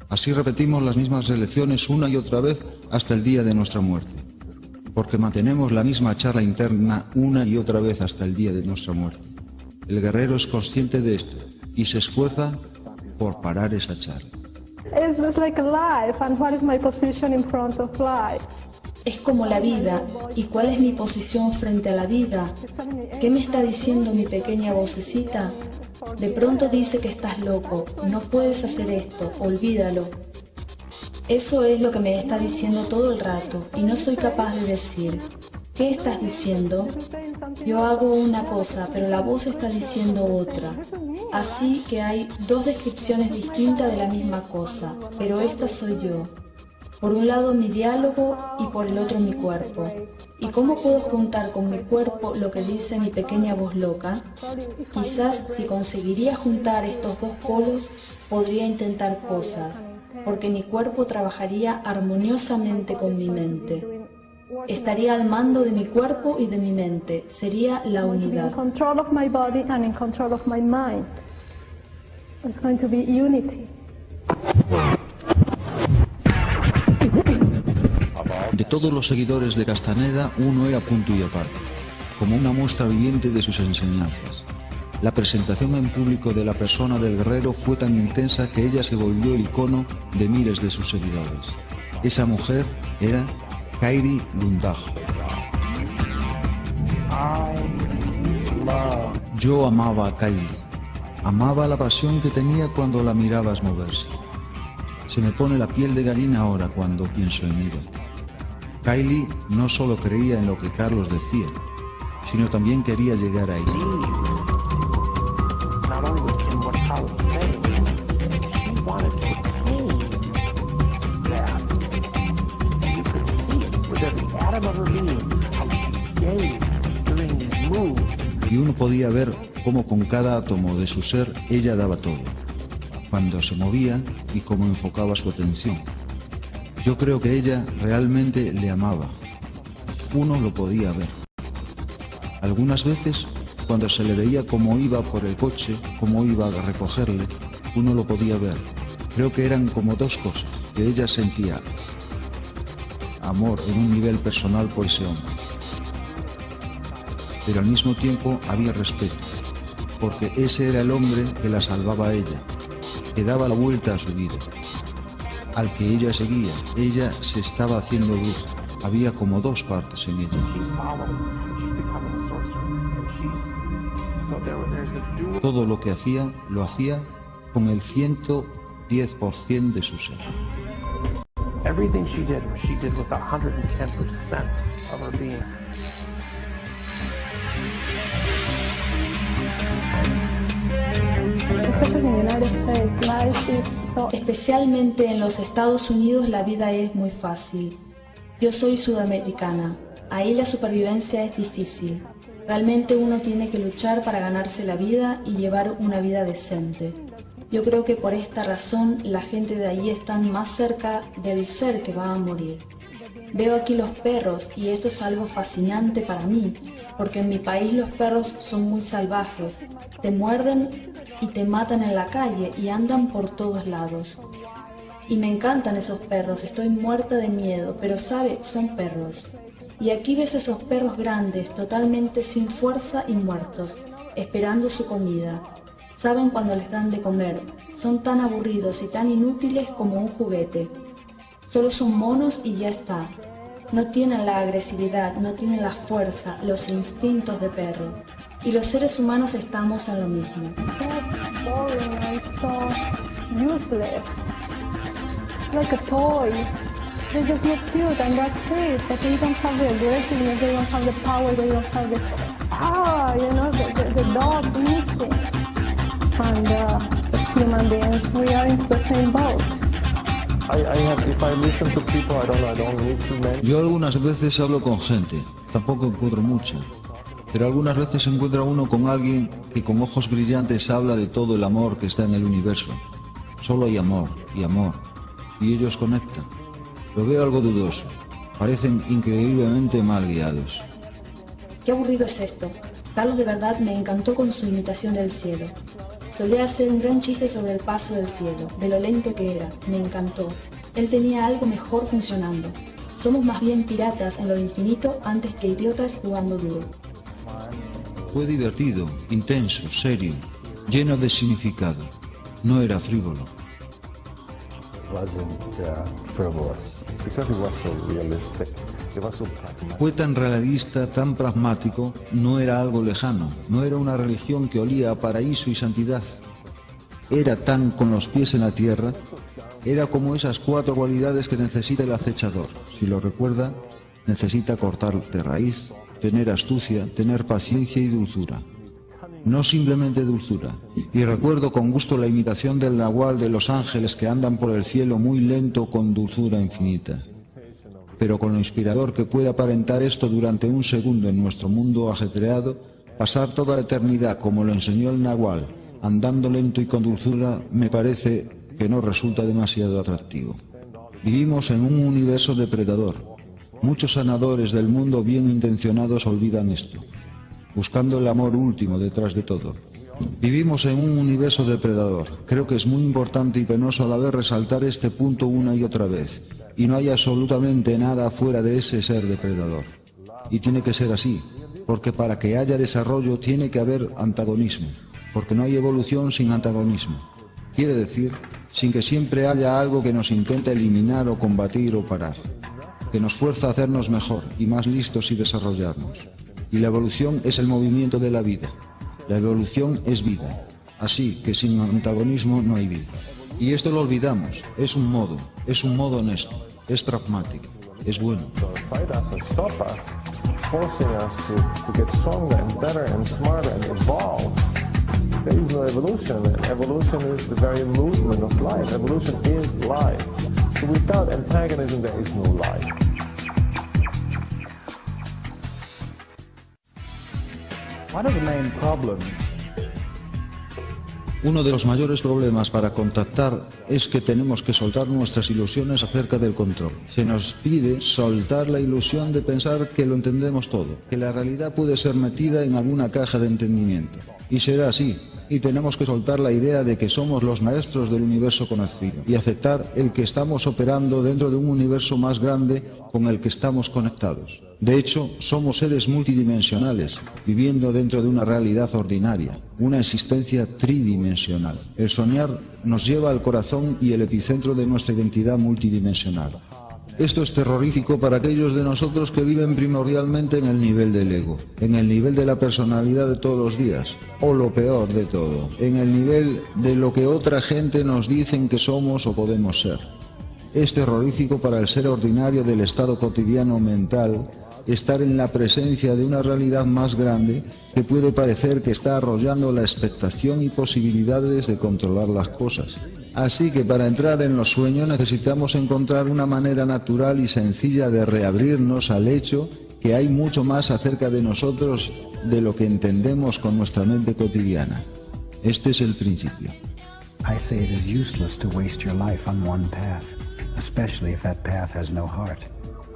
Así repetimos las mismas elecciones una y otra vez hasta el día de nuestra muerte. Porque mantenemos la misma charla interna una y otra vez hasta el día de nuestra muerte. El guerrero es consciente de esto y se esfuerza por parar esa charla. It's just like life, and what is my position in front of life? Es como la vida, ¿y cuál es mi posición frente a la vida? ¿Qué me está diciendo mi pequeña vocecita? De pronto dice que estás loco, no puedes hacer esto, olvídalo. Eso es lo que me está diciendo todo el rato y no soy capaz de decir, ¿qué estás diciendo? Yo hago una cosa, pero la voz está diciendo otra. Así que hay dos descripciones distintas de la misma cosa, pero esta soy yo. Por un lado mi diálogo y por el otro mi cuerpo. ¿Y cómo puedo juntar con mi cuerpo lo que dice mi pequeña voz loca? Quizás si conseguiría juntar estos dos polos, podría intentar cosas, porque mi cuerpo trabajaría armoniosamente con mi mente. Estaría al mando de mi cuerpo y de mi mente, sería la unidad. In control of my body and in control of my mind. It's going to be unity. De todos los seguidores de Castaneda, uno era punto y aparte, como una muestra viviente de sus enseñanzas. La presentación en público de la persona del guerrero fue tan intensa que ella se volvió el icono de miles de sus seguidores. Esa mujer era Kairi Lundahl. Yo amaba a Kairi. Amaba la pasión que tenía cuando la mirabas moverse. Se me pone la piel de gallina ahora cuando pienso en ella. Kylie no solo creía en lo que Carlos decía, sino también quería llegar a ella. Y uno podía ver cómo con cada átomo de su ser ella daba todo, cuando se movía y cómo enfocaba su atención. Yo creo que ella realmente le amaba. Uno lo podía ver. Algunas veces, cuando se le veía cómo iba por el coche, cómo iba a recogerle, uno lo podía ver. Creo que eran como dos cosas, que ella sentía amor en un nivel personal por ese hombre. Pero al mismo tiempo había respeto, porque ese era el hombre que la salvaba a ella, que daba la vuelta a su vida, al que ella seguía. Ella se estaba haciendo luz, Había como dos partes en ella. Todo lo que hacía, lo hacía con el 110% de su ser. Everything she did with 110% of her being. Especialmente en los Estados Unidos la vida es muy fácil. Yo soy sudamericana. Ahí la supervivencia es difícil. Realmente uno tiene que luchar para ganarse la vida y llevar una vida decente. Yo creo que por esta razón la gente de allí está más cerca del ser que va a morir. Veo aquí los perros y esto es algo fascinante para mí, porque en mi país los perros son muy salvajes, te muerden y te matan en la calle y andan por todos lados. Y me encantan esos perros, estoy muerta de miedo, pero sabe, son perros. Y aquí ves esos perros grandes, totalmente sin fuerza y muertos, esperando su comida. Saben cuando les dan de comer, son tan aburridos y tan inútiles como un juguete. Solo son monos y ya está. No tienen la agresividad, no tienen la fuerza, los instintos de perro. Y los seres humanos estamos en lo mismo. Like a toy. They just look cute and that's it. But they don't have the aggressiveness, they don't have the power, they don't have the dog instinct. And as human beings, we are into the same boat. If I listen to people, I don't need too many. Yo algunas veces hablo con gente, tampoco encuentro mucha, pero algunas veces encuentra uno con alguien que con ojos brillantes habla de todo el amor que está en el universo. Solo hay amor y amor, y ellos conectan. Lo veo algo dudoso, parecen increíblemente mal guiados. Qué aburrido es esto. Carlos de verdad me encantó con su imitación del cielo. Solía hacer un gran chiste sobre el paso del cielo, de lo lento que era, me encantó. Él tenía algo mejor funcionando. Somos más bien piratas en lo infinito antes que idiotas jugando duro. Fue divertido, intenso, serio, lleno de significado. No era frívolo. Fue tan realista, tan pragmático, no era algo lejano, no era una religión que olía a paraíso y santidad. Era tan con los pies en la tierra, era como esas 4 cualidades que necesita el acechador. Si lo recuerda, necesita cortar de raíz, tener astucia, tener paciencia y dulzura. No simplemente dulzura. Y recuerdo con gusto la imitación del nahual de los ángeles que andan por el cielo muy lento con dulzura infinita. Pero con lo inspirador que puede aparentar esto durante un segundo en nuestro mundo ajetreado, pasar toda la eternidad como lo enseñó el nahual, andando lento y con dulzura, me parece que no resulta demasiado atractivo. Vivimos en un universo depredador. Muchos sanadores del mundo bien intencionados olvidan esto, buscando el amor último detrás de todo. Vivimos en un universo depredador. Creo que es muy importante y penoso a la vez resaltar este punto una y otra vez. Y no hay absolutamente nada fuera de ese ser depredador. Y tiene que ser así, porque para que haya desarrollo tiene que haber antagonismo, porque no hay evolución sin antagonismo. Quiere decir, sin que siempre haya algo que nos intenta eliminar o combatir o parar, que nos fuerza a hacernos mejor y más listos y desarrollarnos. Y la evolución es el movimiento de la vida. La evolución es vida. Así que sin antagonismo no hay vida. Y esto lo olvidamos. Es un modo honesto, es pragmático, es bueno. There is no evolution. Evolution is the very movement of life. Evolution is life. So without antagonism, there is no life. One of the main problems. Uno de los mayores problemas para contactar es que tenemos que soltar nuestras ilusiones acerca del control. Se nos pide soltar la ilusión de pensar que lo entendemos todo, que la realidad puede ser metida en alguna caja de entendimiento. Y será así. Y tenemos que soltar la idea de que somos los maestros del universo conocido y aceptar el que estamos operando dentro de un universo más grande con el que estamos conectados. De hecho, somos seres multidimensionales, viviendo dentro de una realidad ordinaria, una existencia tridimensional. El soñar nos lleva al corazón y el epicentro de nuestra identidad multidimensional. Esto es terrorífico para aquellos de nosotros que viven primordialmente en el nivel del ego, en el nivel de la personalidad de todos los días, o lo peor de todo, en el nivel de lo que otra gente nos dicen que somos o podemos ser. Es terrorífico para el ser ordinario del estado cotidiano mental estar en la presencia de una realidad más grande que puede parecer que está arrollando la expectación y posibilidades de controlar las cosas. Así que para entrar en los sueños necesitamos encontrar una manera natural y sencilla de reabrirnos al hecho que hay mucho más acerca de nosotros de lo que entendemos con nuestra mente cotidiana. Este es el principio. I say it is useless to waste your life on one path, especially if that path has no heart.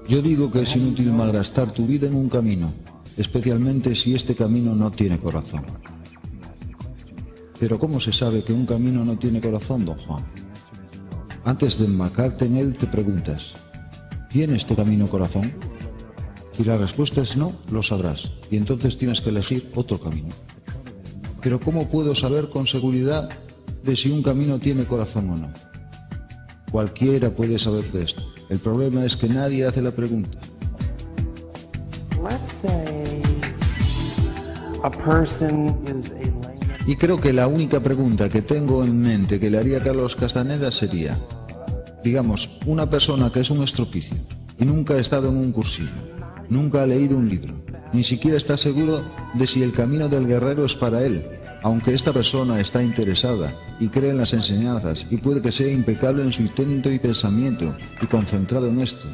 Yo digo que es inútil malgastar tu vida en un camino, especialmente si este camino no tiene corazón. Pero ¿cómo se sabe que un camino no tiene corazón, don Juan? Antes de enmarcarte en él te preguntas, ¿tiene este camino corazón? Si la respuesta es no, lo sabrás, y entonces tienes que elegir otro camino. Pero ¿cómo puedo saber con seguridad de si un camino tiene corazón o no? Cualquiera puede saber de esto. El problema es que nadie hace la pregunta. Y creo que la única pregunta que tengo en mente que le haría a Carlos Castaneda sería, digamos, una persona que es un estropicio y nunca ha estado en un cursillo, nunca ha leído un libro, ni siquiera está seguro de si el camino del guerrero es para él, aunque esta persona está interesada y cree en las enseñanzas y puede que sea impecable en su intento y pensamiento y concentrado en esto.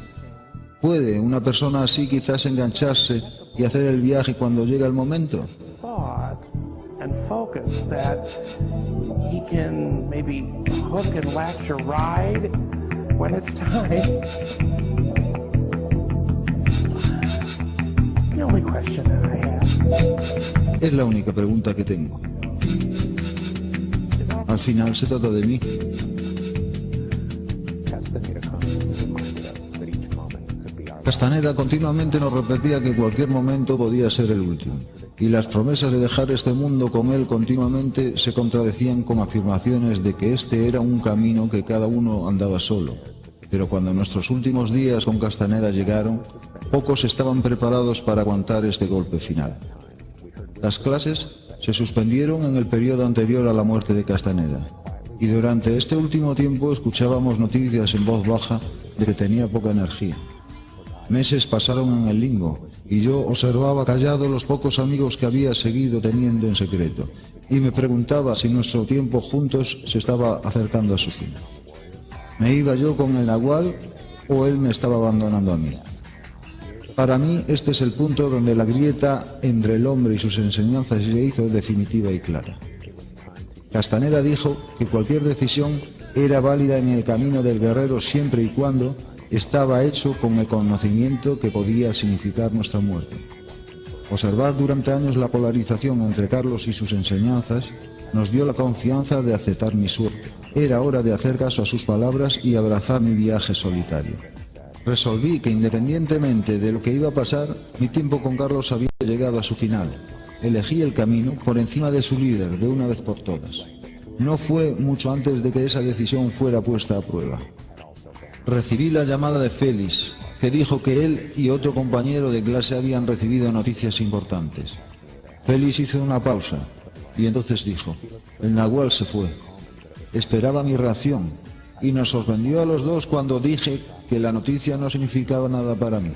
¿Puede una persona así quizás engancharse y hacer el viaje cuando llega el momento? And focus that he can maybe hook and latch a ride when it's time. The only question that I have. Es la única pregunta que tengo. Al final se trata de mí. Castaneda continuamente nos repetía que cualquier momento podía ser el último, y las promesas de dejar este mundo con él continuamente se contradecían con afirmaciones de que este era un camino que cada uno andaba solo. Pero cuando nuestros últimos días con Castaneda llegaron, pocos estaban preparados para aguantar este golpe final. Las clases se suspendieron en el periodo anterior a la muerte de Castaneda, y durante este último tiempo escuchábamos noticias en voz baja de que tenía poca energía. Meses pasaron en el limbo, y yo observaba callado los pocos amigos que había seguido teniendo en secreto, y me preguntaba si nuestro tiempo juntos se estaba acercando a su fin. ¿Me iba yo con el Nagual o él me estaba abandonando a mí? Para mí este es el punto donde la grieta entre el hombre y sus enseñanzas se hizo definitiva y clara. Castaneda dijo que cualquier decisión era válida en el camino del guerrero siempre y cuando estaba hecho con el conocimiento que podía significar nuestra muerte. Observar durante años la polarización entre Carlos y sus enseñanzas nos dio la confianza de aceptar mi suerte. Era hora de hacer caso a sus palabras y abrazar mi viaje solitario. Resolví que independientemente de lo que iba a pasar, mi tiempo con Carlos había llegado a su final. Elegí el camino por encima de su líder de una vez por todas. No fue mucho antes de que esa decisión fuera puesta a prueba. Recibí la llamada de Félix, que dijo que él y otro compañero de clase habían recibido noticias importantes. Félix hizo una pausa y entonces dijo, el Nagual se fue. Esperaba mi reacción y nos sorprendió a los dos cuando dije que la noticia no significaba nada para mí.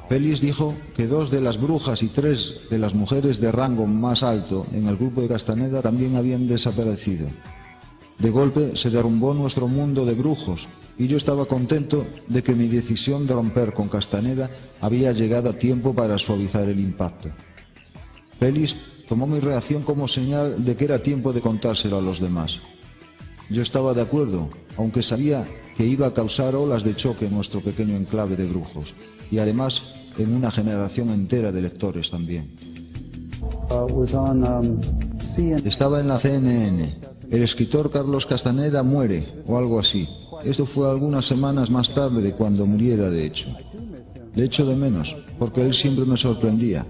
Félix dijo que 2 de las brujas y 3 de las mujeres de rango más alto en el grupo de Castaneda también habían desaparecido. De golpe se derrumbó nuestro mundo de brujos y yo estaba contento de que mi decisión de romper con Castaneda había llegado a tiempo para suavizar el impacto. Félix tomó mi reacción como señal de que era tiempo de contárselo a los demás. Yo estaba de acuerdo, aunque sabía que iba a causar olas de choque en nuestro pequeño enclave de brujos, y además en una generación entera de lectores también. Estaba en la CNN. El escritor Carlos Castaneda muere, o algo así. Esto fue algunas semanas más tarde de cuando muriera, de hecho. Le echo de menos, porque él siempre me sorprendía.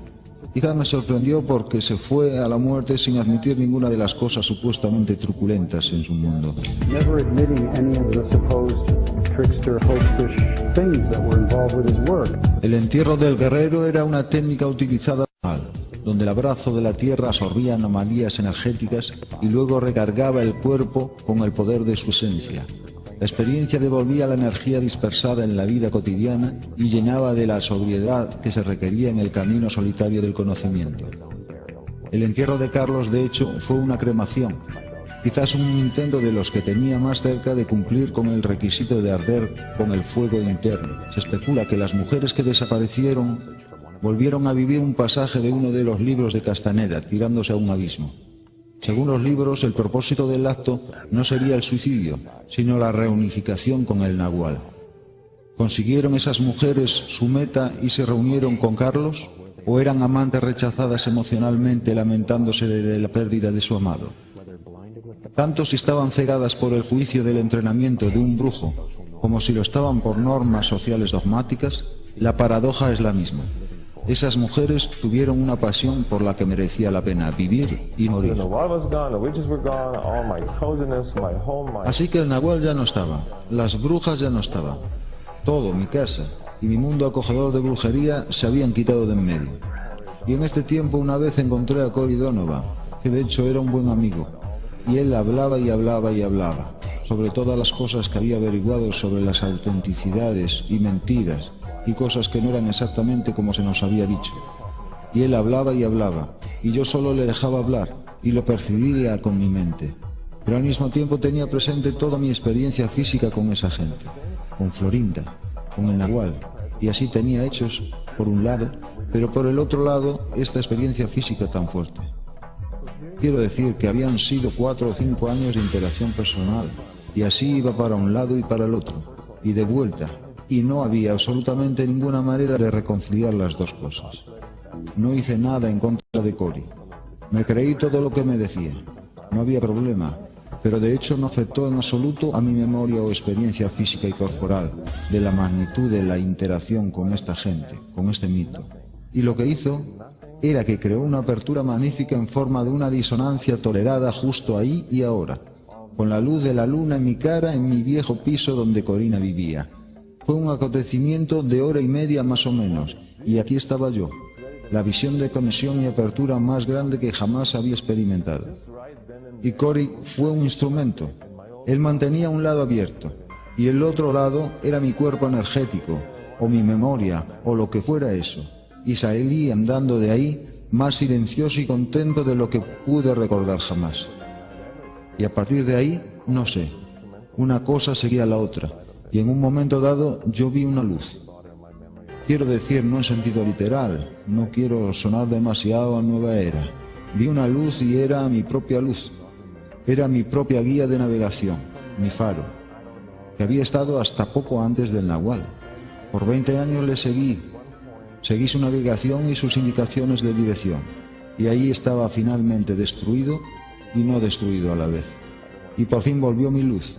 Quizá me sorprendió porque se fue a la muerte sin admitir ninguna de las cosas supuestamente truculentas en su mundo. Never admitting any of the supposed trickster, hoaxish things that were involved with his work. El entierro del guerrero era una técnica utilizada mal, donde el abrazo de la tierra absorbía anomalías energéticas y luego recargaba el cuerpo con el poder de su esencia. La experiencia devolvía la energía dispersada en la vida cotidiana y llenaba de la sobriedad que se requería en el camino solitario del conocimiento. El entierro de Carlos, de hecho, fue una cremación, quizás un intento de los que tenía más cerca de cumplir con el requisito de arder con el fuego interno. Se especula que las mujeres que desaparecieron volvieron a vivir un pasaje de uno de los libros de Castaneda, tirándose a un abismo. Según los libros, el propósito del acto no sería el suicidio, sino la reunificación con el Nahual. ¿Consiguieron esas mujeres su meta y se reunieron con Carlos? ¿O eran amantes rechazadas emocionalmente lamentándose de la pérdida de su amado? Tanto si estaban cegadas por el juicio del entrenamiento de un brujo, como si lo estaban por normas sociales dogmáticas, la paradoja es la misma. Esas mujeres tuvieron una pasión por la que merecía la pena vivir y morir. Así que el Nahual ya no estaba, las brujas ya no estaban. Todo, mi casa y mi mundo acogedor de brujería se habían quitado de en medio. Y en este tiempo una vez encontré a Cory Donovan, que de hecho era un buen amigo, y él hablaba y hablaba y hablaba sobre todas las cosas que había averiguado sobre las autenticidades y mentiras y cosas que no eran exactamente como se nos había dicho. Y él hablaba y hablaba, y yo solo le dejaba hablar, y lo percibía con mi mente. Pero al mismo tiempo tenía presente toda mi experiencia física con esa gente, con Florinda, con el Nahual, y así tenía hechos por un lado, pero por el otro lado esta experiencia física tan fuerte. Quiero decir que habían sido 4 o 5 años de interacción personal, y así iba para un lado y para el otro, y de vuelta, y no había absolutamente ninguna manera de reconciliar las dos cosas. No hice nada en contra de Cory. Me creí todo lo que me decía. No había problema, pero de hecho no afectó en absoluto a mi memoria o experiencia física y corporal de la magnitud de la interacción con esta gente, con este mito. Y lo que hizo era que creó una apertura magnífica en forma de una disonancia tolerada justo ahí y ahora, con la luz de la luna en mi cara en mi viejo piso donde Corina vivía. Fue un acontecimiento de hora y media más o menos, y aquí estaba yo, la visión de conexión y apertura más grande que jamás había experimentado. Y Cory fue un instrumento. Él mantenía un lado abierto, y el otro lado era mi cuerpo energético, o mi memoria, o lo que fuera eso, y salí andando de ahí más silencioso y contento de lo que pude recordar jamás. Y a partir de ahí, no sé, una cosa seguía la otra, y en un momento dado yo vi una luz. Quiero decir, no en sentido literal, no quiero sonar demasiado a nueva era. Vi una luz y era mi propia luz. Era mi propia guía de navegación, mi faro, que había estado hasta poco antes del Nahual. Por 20 años le seguí su navegación y sus indicaciones de dirección, y ahí estaba finalmente destruido y no destruido a la vez. Y por fin volvió mi luz.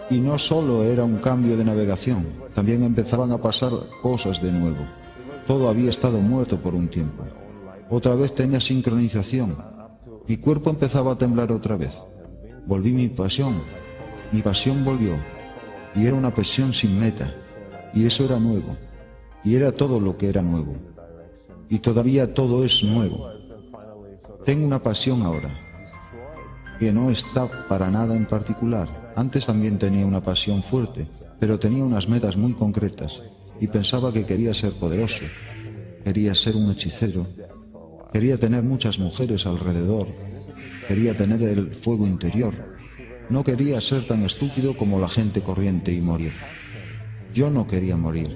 Y no solo era un cambio de navegación, también empezaban a pasar cosas de nuevo. Todo había estado muerto por un tiempo. Otra vez tenía sincronización. Mi cuerpo empezaba a temblar otra vez. Volví mi pasión volvió. Y era una pasión sin meta. Y eso era nuevo. Y era todo lo que era nuevo. Y todavía todo es nuevo. Tengo una pasión ahora, que no está para nada en particular. Antes también tenía una pasión fuerte, pero tenía unas metas muy concretas, y pensaba que quería ser poderoso, quería ser un hechicero, quería tener muchas mujeres alrededor, quería tener el fuego interior. No quería ser tan estúpido como la gente corriente y morir. Yo no quería morir.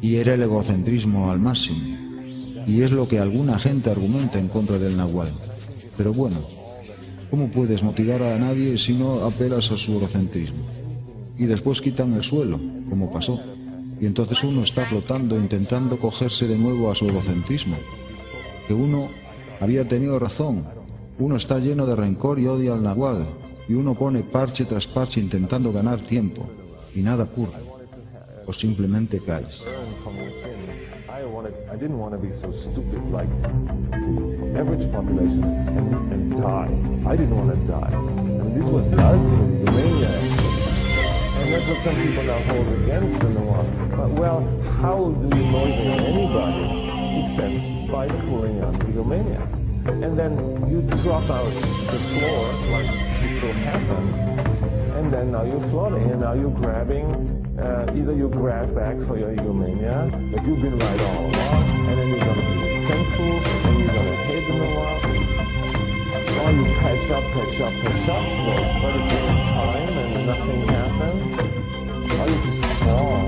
Y era el egocentrismo al máximo, y es lo que alguna gente argumenta en contra del Nahual. Pero bueno, ¿cómo puedes motivar a nadie si no apelas a su egocentrismo? Y después quitan el suelo, como pasó, y entonces uno está flotando intentando cogerse de nuevo a su egocentrismo. Que uno había tenido razón, uno está lleno de rencor y odia al Nahual, y uno pone parche tras parche intentando ganar tiempo, y nada ocurre, o simplemente caes. didn't want to be so stupid like the average population and die. I didn't want to die. And this was the ultimate Romania. And that's what some people now hold against the Nawala. Well, how do you motivate anybody except by pouring out the Romania? And then you drop out the floor like it so happened, and then now you're floating, and now you're grabbing, either you grab back for your egomania, but you've been right all along, and then you're going to be resentful, and you're going to hate them a while, or you patch up, but it takes time and nothing happens, or you just fall,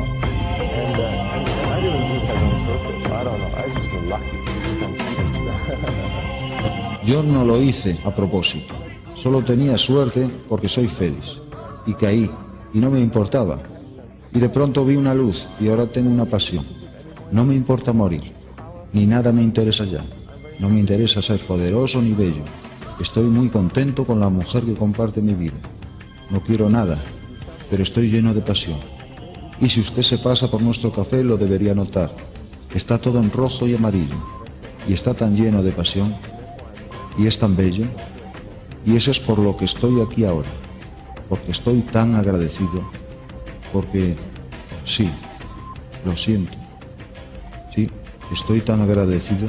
and I didn't do that on purpose, I don't know, I just feel lucky. Yo no lo hice a propósito, solo tenía suerte porque soy feliz. Y caí, y no me importaba. Y de pronto vi una luz, y ahora tengo una pasión. No me importa morir, ni nada me interesa ya. No me interesa ser poderoso ni bello. Estoy muy contento con la mujer que comparte mi vida. No quiero nada, pero estoy lleno de pasión. Y si usted se pasa por nuestro café lo debería notar. Está todo en rojo y amarillo, y está tan lleno de pasión. Y es tan bello, y eso es por lo que estoy aquí ahora, porque estoy tan agradecido, porque, sí, lo siento, sí, estoy tan agradecido.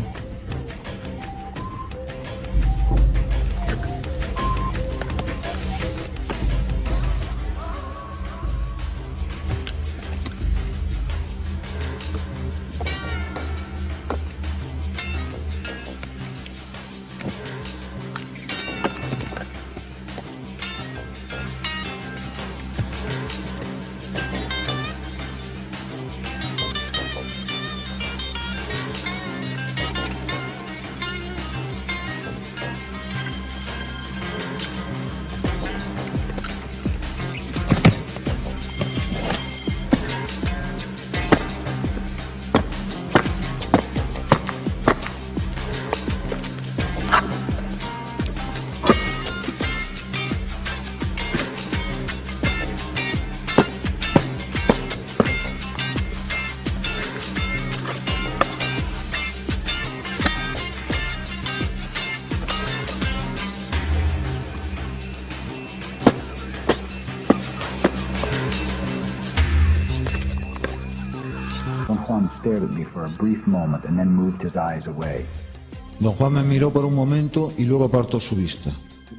Don Juan me miró por un momento y luego apartó su vista.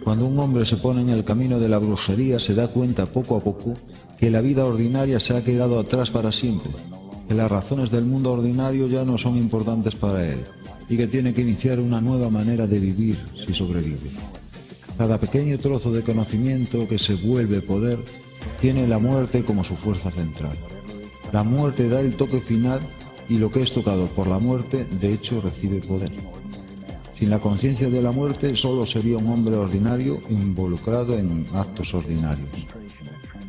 Cuando un hombre se pone en el camino de la brujería se da cuenta poco a poco que la vida ordinaria se ha quedado atrás para siempre, que las razones del mundo ordinario ya no son importantes para él y que tiene que iniciar una nueva manera de vivir si sobrevive. Cada pequeño trozo de conocimiento que se vuelve poder tiene la muerte como su fuerza central. La muerte da el toque final y lo que es tocado por la muerte, de hecho, recibe poder. Sin la conciencia de la muerte, solo sería un hombre ordinario involucrado en actos ordinarios.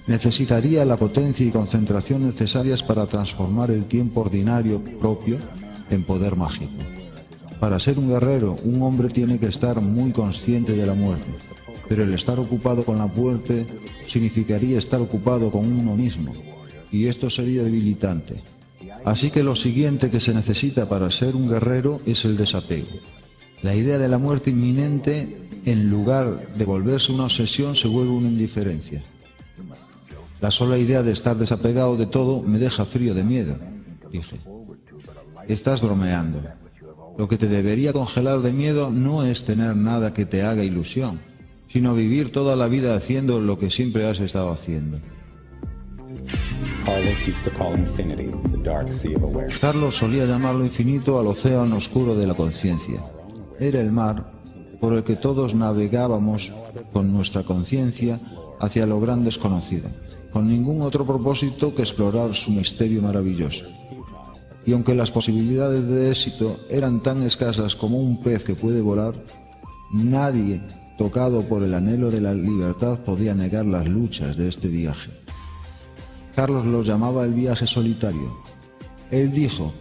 Necesitaría la potencia y concentración necesarias para transformar el tiempo ordinario propio en poder mágico. Para ser un guerrero, un hombre tiene que estar muy consciente de la muerte, pero el estar ocupado con la muerte significaría estar ocupado con uno mismo, y esto sería debilitante. Así que lo siguiente que se necesita para ser un guerrero es el desapego. La idea de la muerte inminente, en lugar de volverse una obsesión, se vuelve una indiferencia. La sola idea de estar desapegado de todo me deja frío de miedo, dije. Estás bromeando. Lo que te debería congelar de miedo no es tener nada que te haga ilusión, sino vivir toda la vida haciendo lo que siempre has estado haciendo. Carlos solía llamarlo infinito al océano oscuro de la conciencia. Era el mar por el que todos navegábamos con nuestra conciencia hacia lo gran desconocido, con ningún otro propósito que explorar su misterio maravilloso. Y aunque las posibilidades de éxito eran tan escasas como un pez que puede volar, nadie, tocado por el anhelo de la libertad, podía negar las luchas de este viaje. Carlos lo llamaba el viaje solitario. Él dijo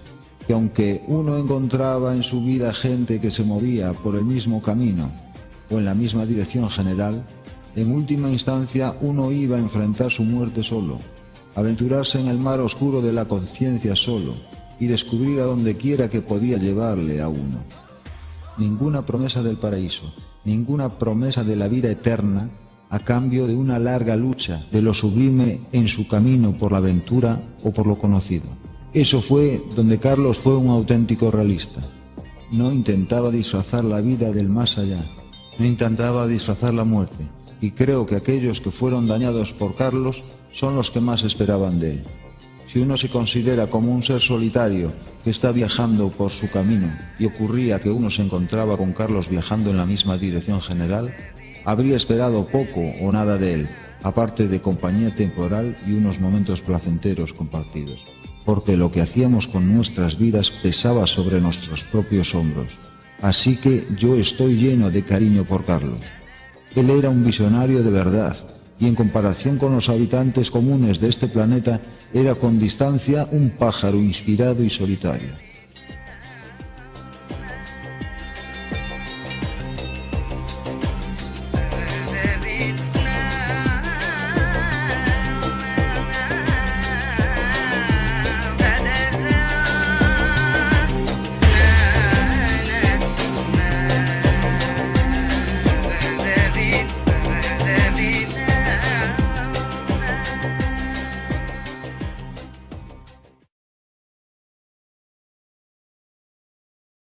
que aunque uno encontraba en su vida gente que se movía por el mismo camino o en la misma dirección general, en última instancia uno iba a enfrentar su muerte solo, aventurarse en el mar oscuro de la conciencia solo, y descubrir a donde quiera que podía llevarle a uno. Ninguna promesa del paraíso, ninguna promesa de la vida eterna a cambio de una larga lucha de lo sublime en su camino por la aventura o por lo conocido. Eso fue donde Carlos fue un auténtico realista. No intentaba disfrazar la vida del más allá, no intentaba disfrazar la muerte, y creo que aquellos que fueron dañados por Carlos son los que más esperaban de él. Si uno se considera como un ser solitario que está viajando por su camino y ocurría que uno se encontraba con Carlos viajando en la misma dirección general, habría esperado poco o nada de él, aparte de compañía temporal y unos momentos placenteros compartidos. Porque lo que hacíamos con nuestras vidas pesaba sobre nuestros propios hombros. Así que yo estoy lleno de cariño por Carlos. Él era un visionario de verdad, y en comparación con los habitantes comunes de este planeta, era con distancia un pájaro inspirado y solitario.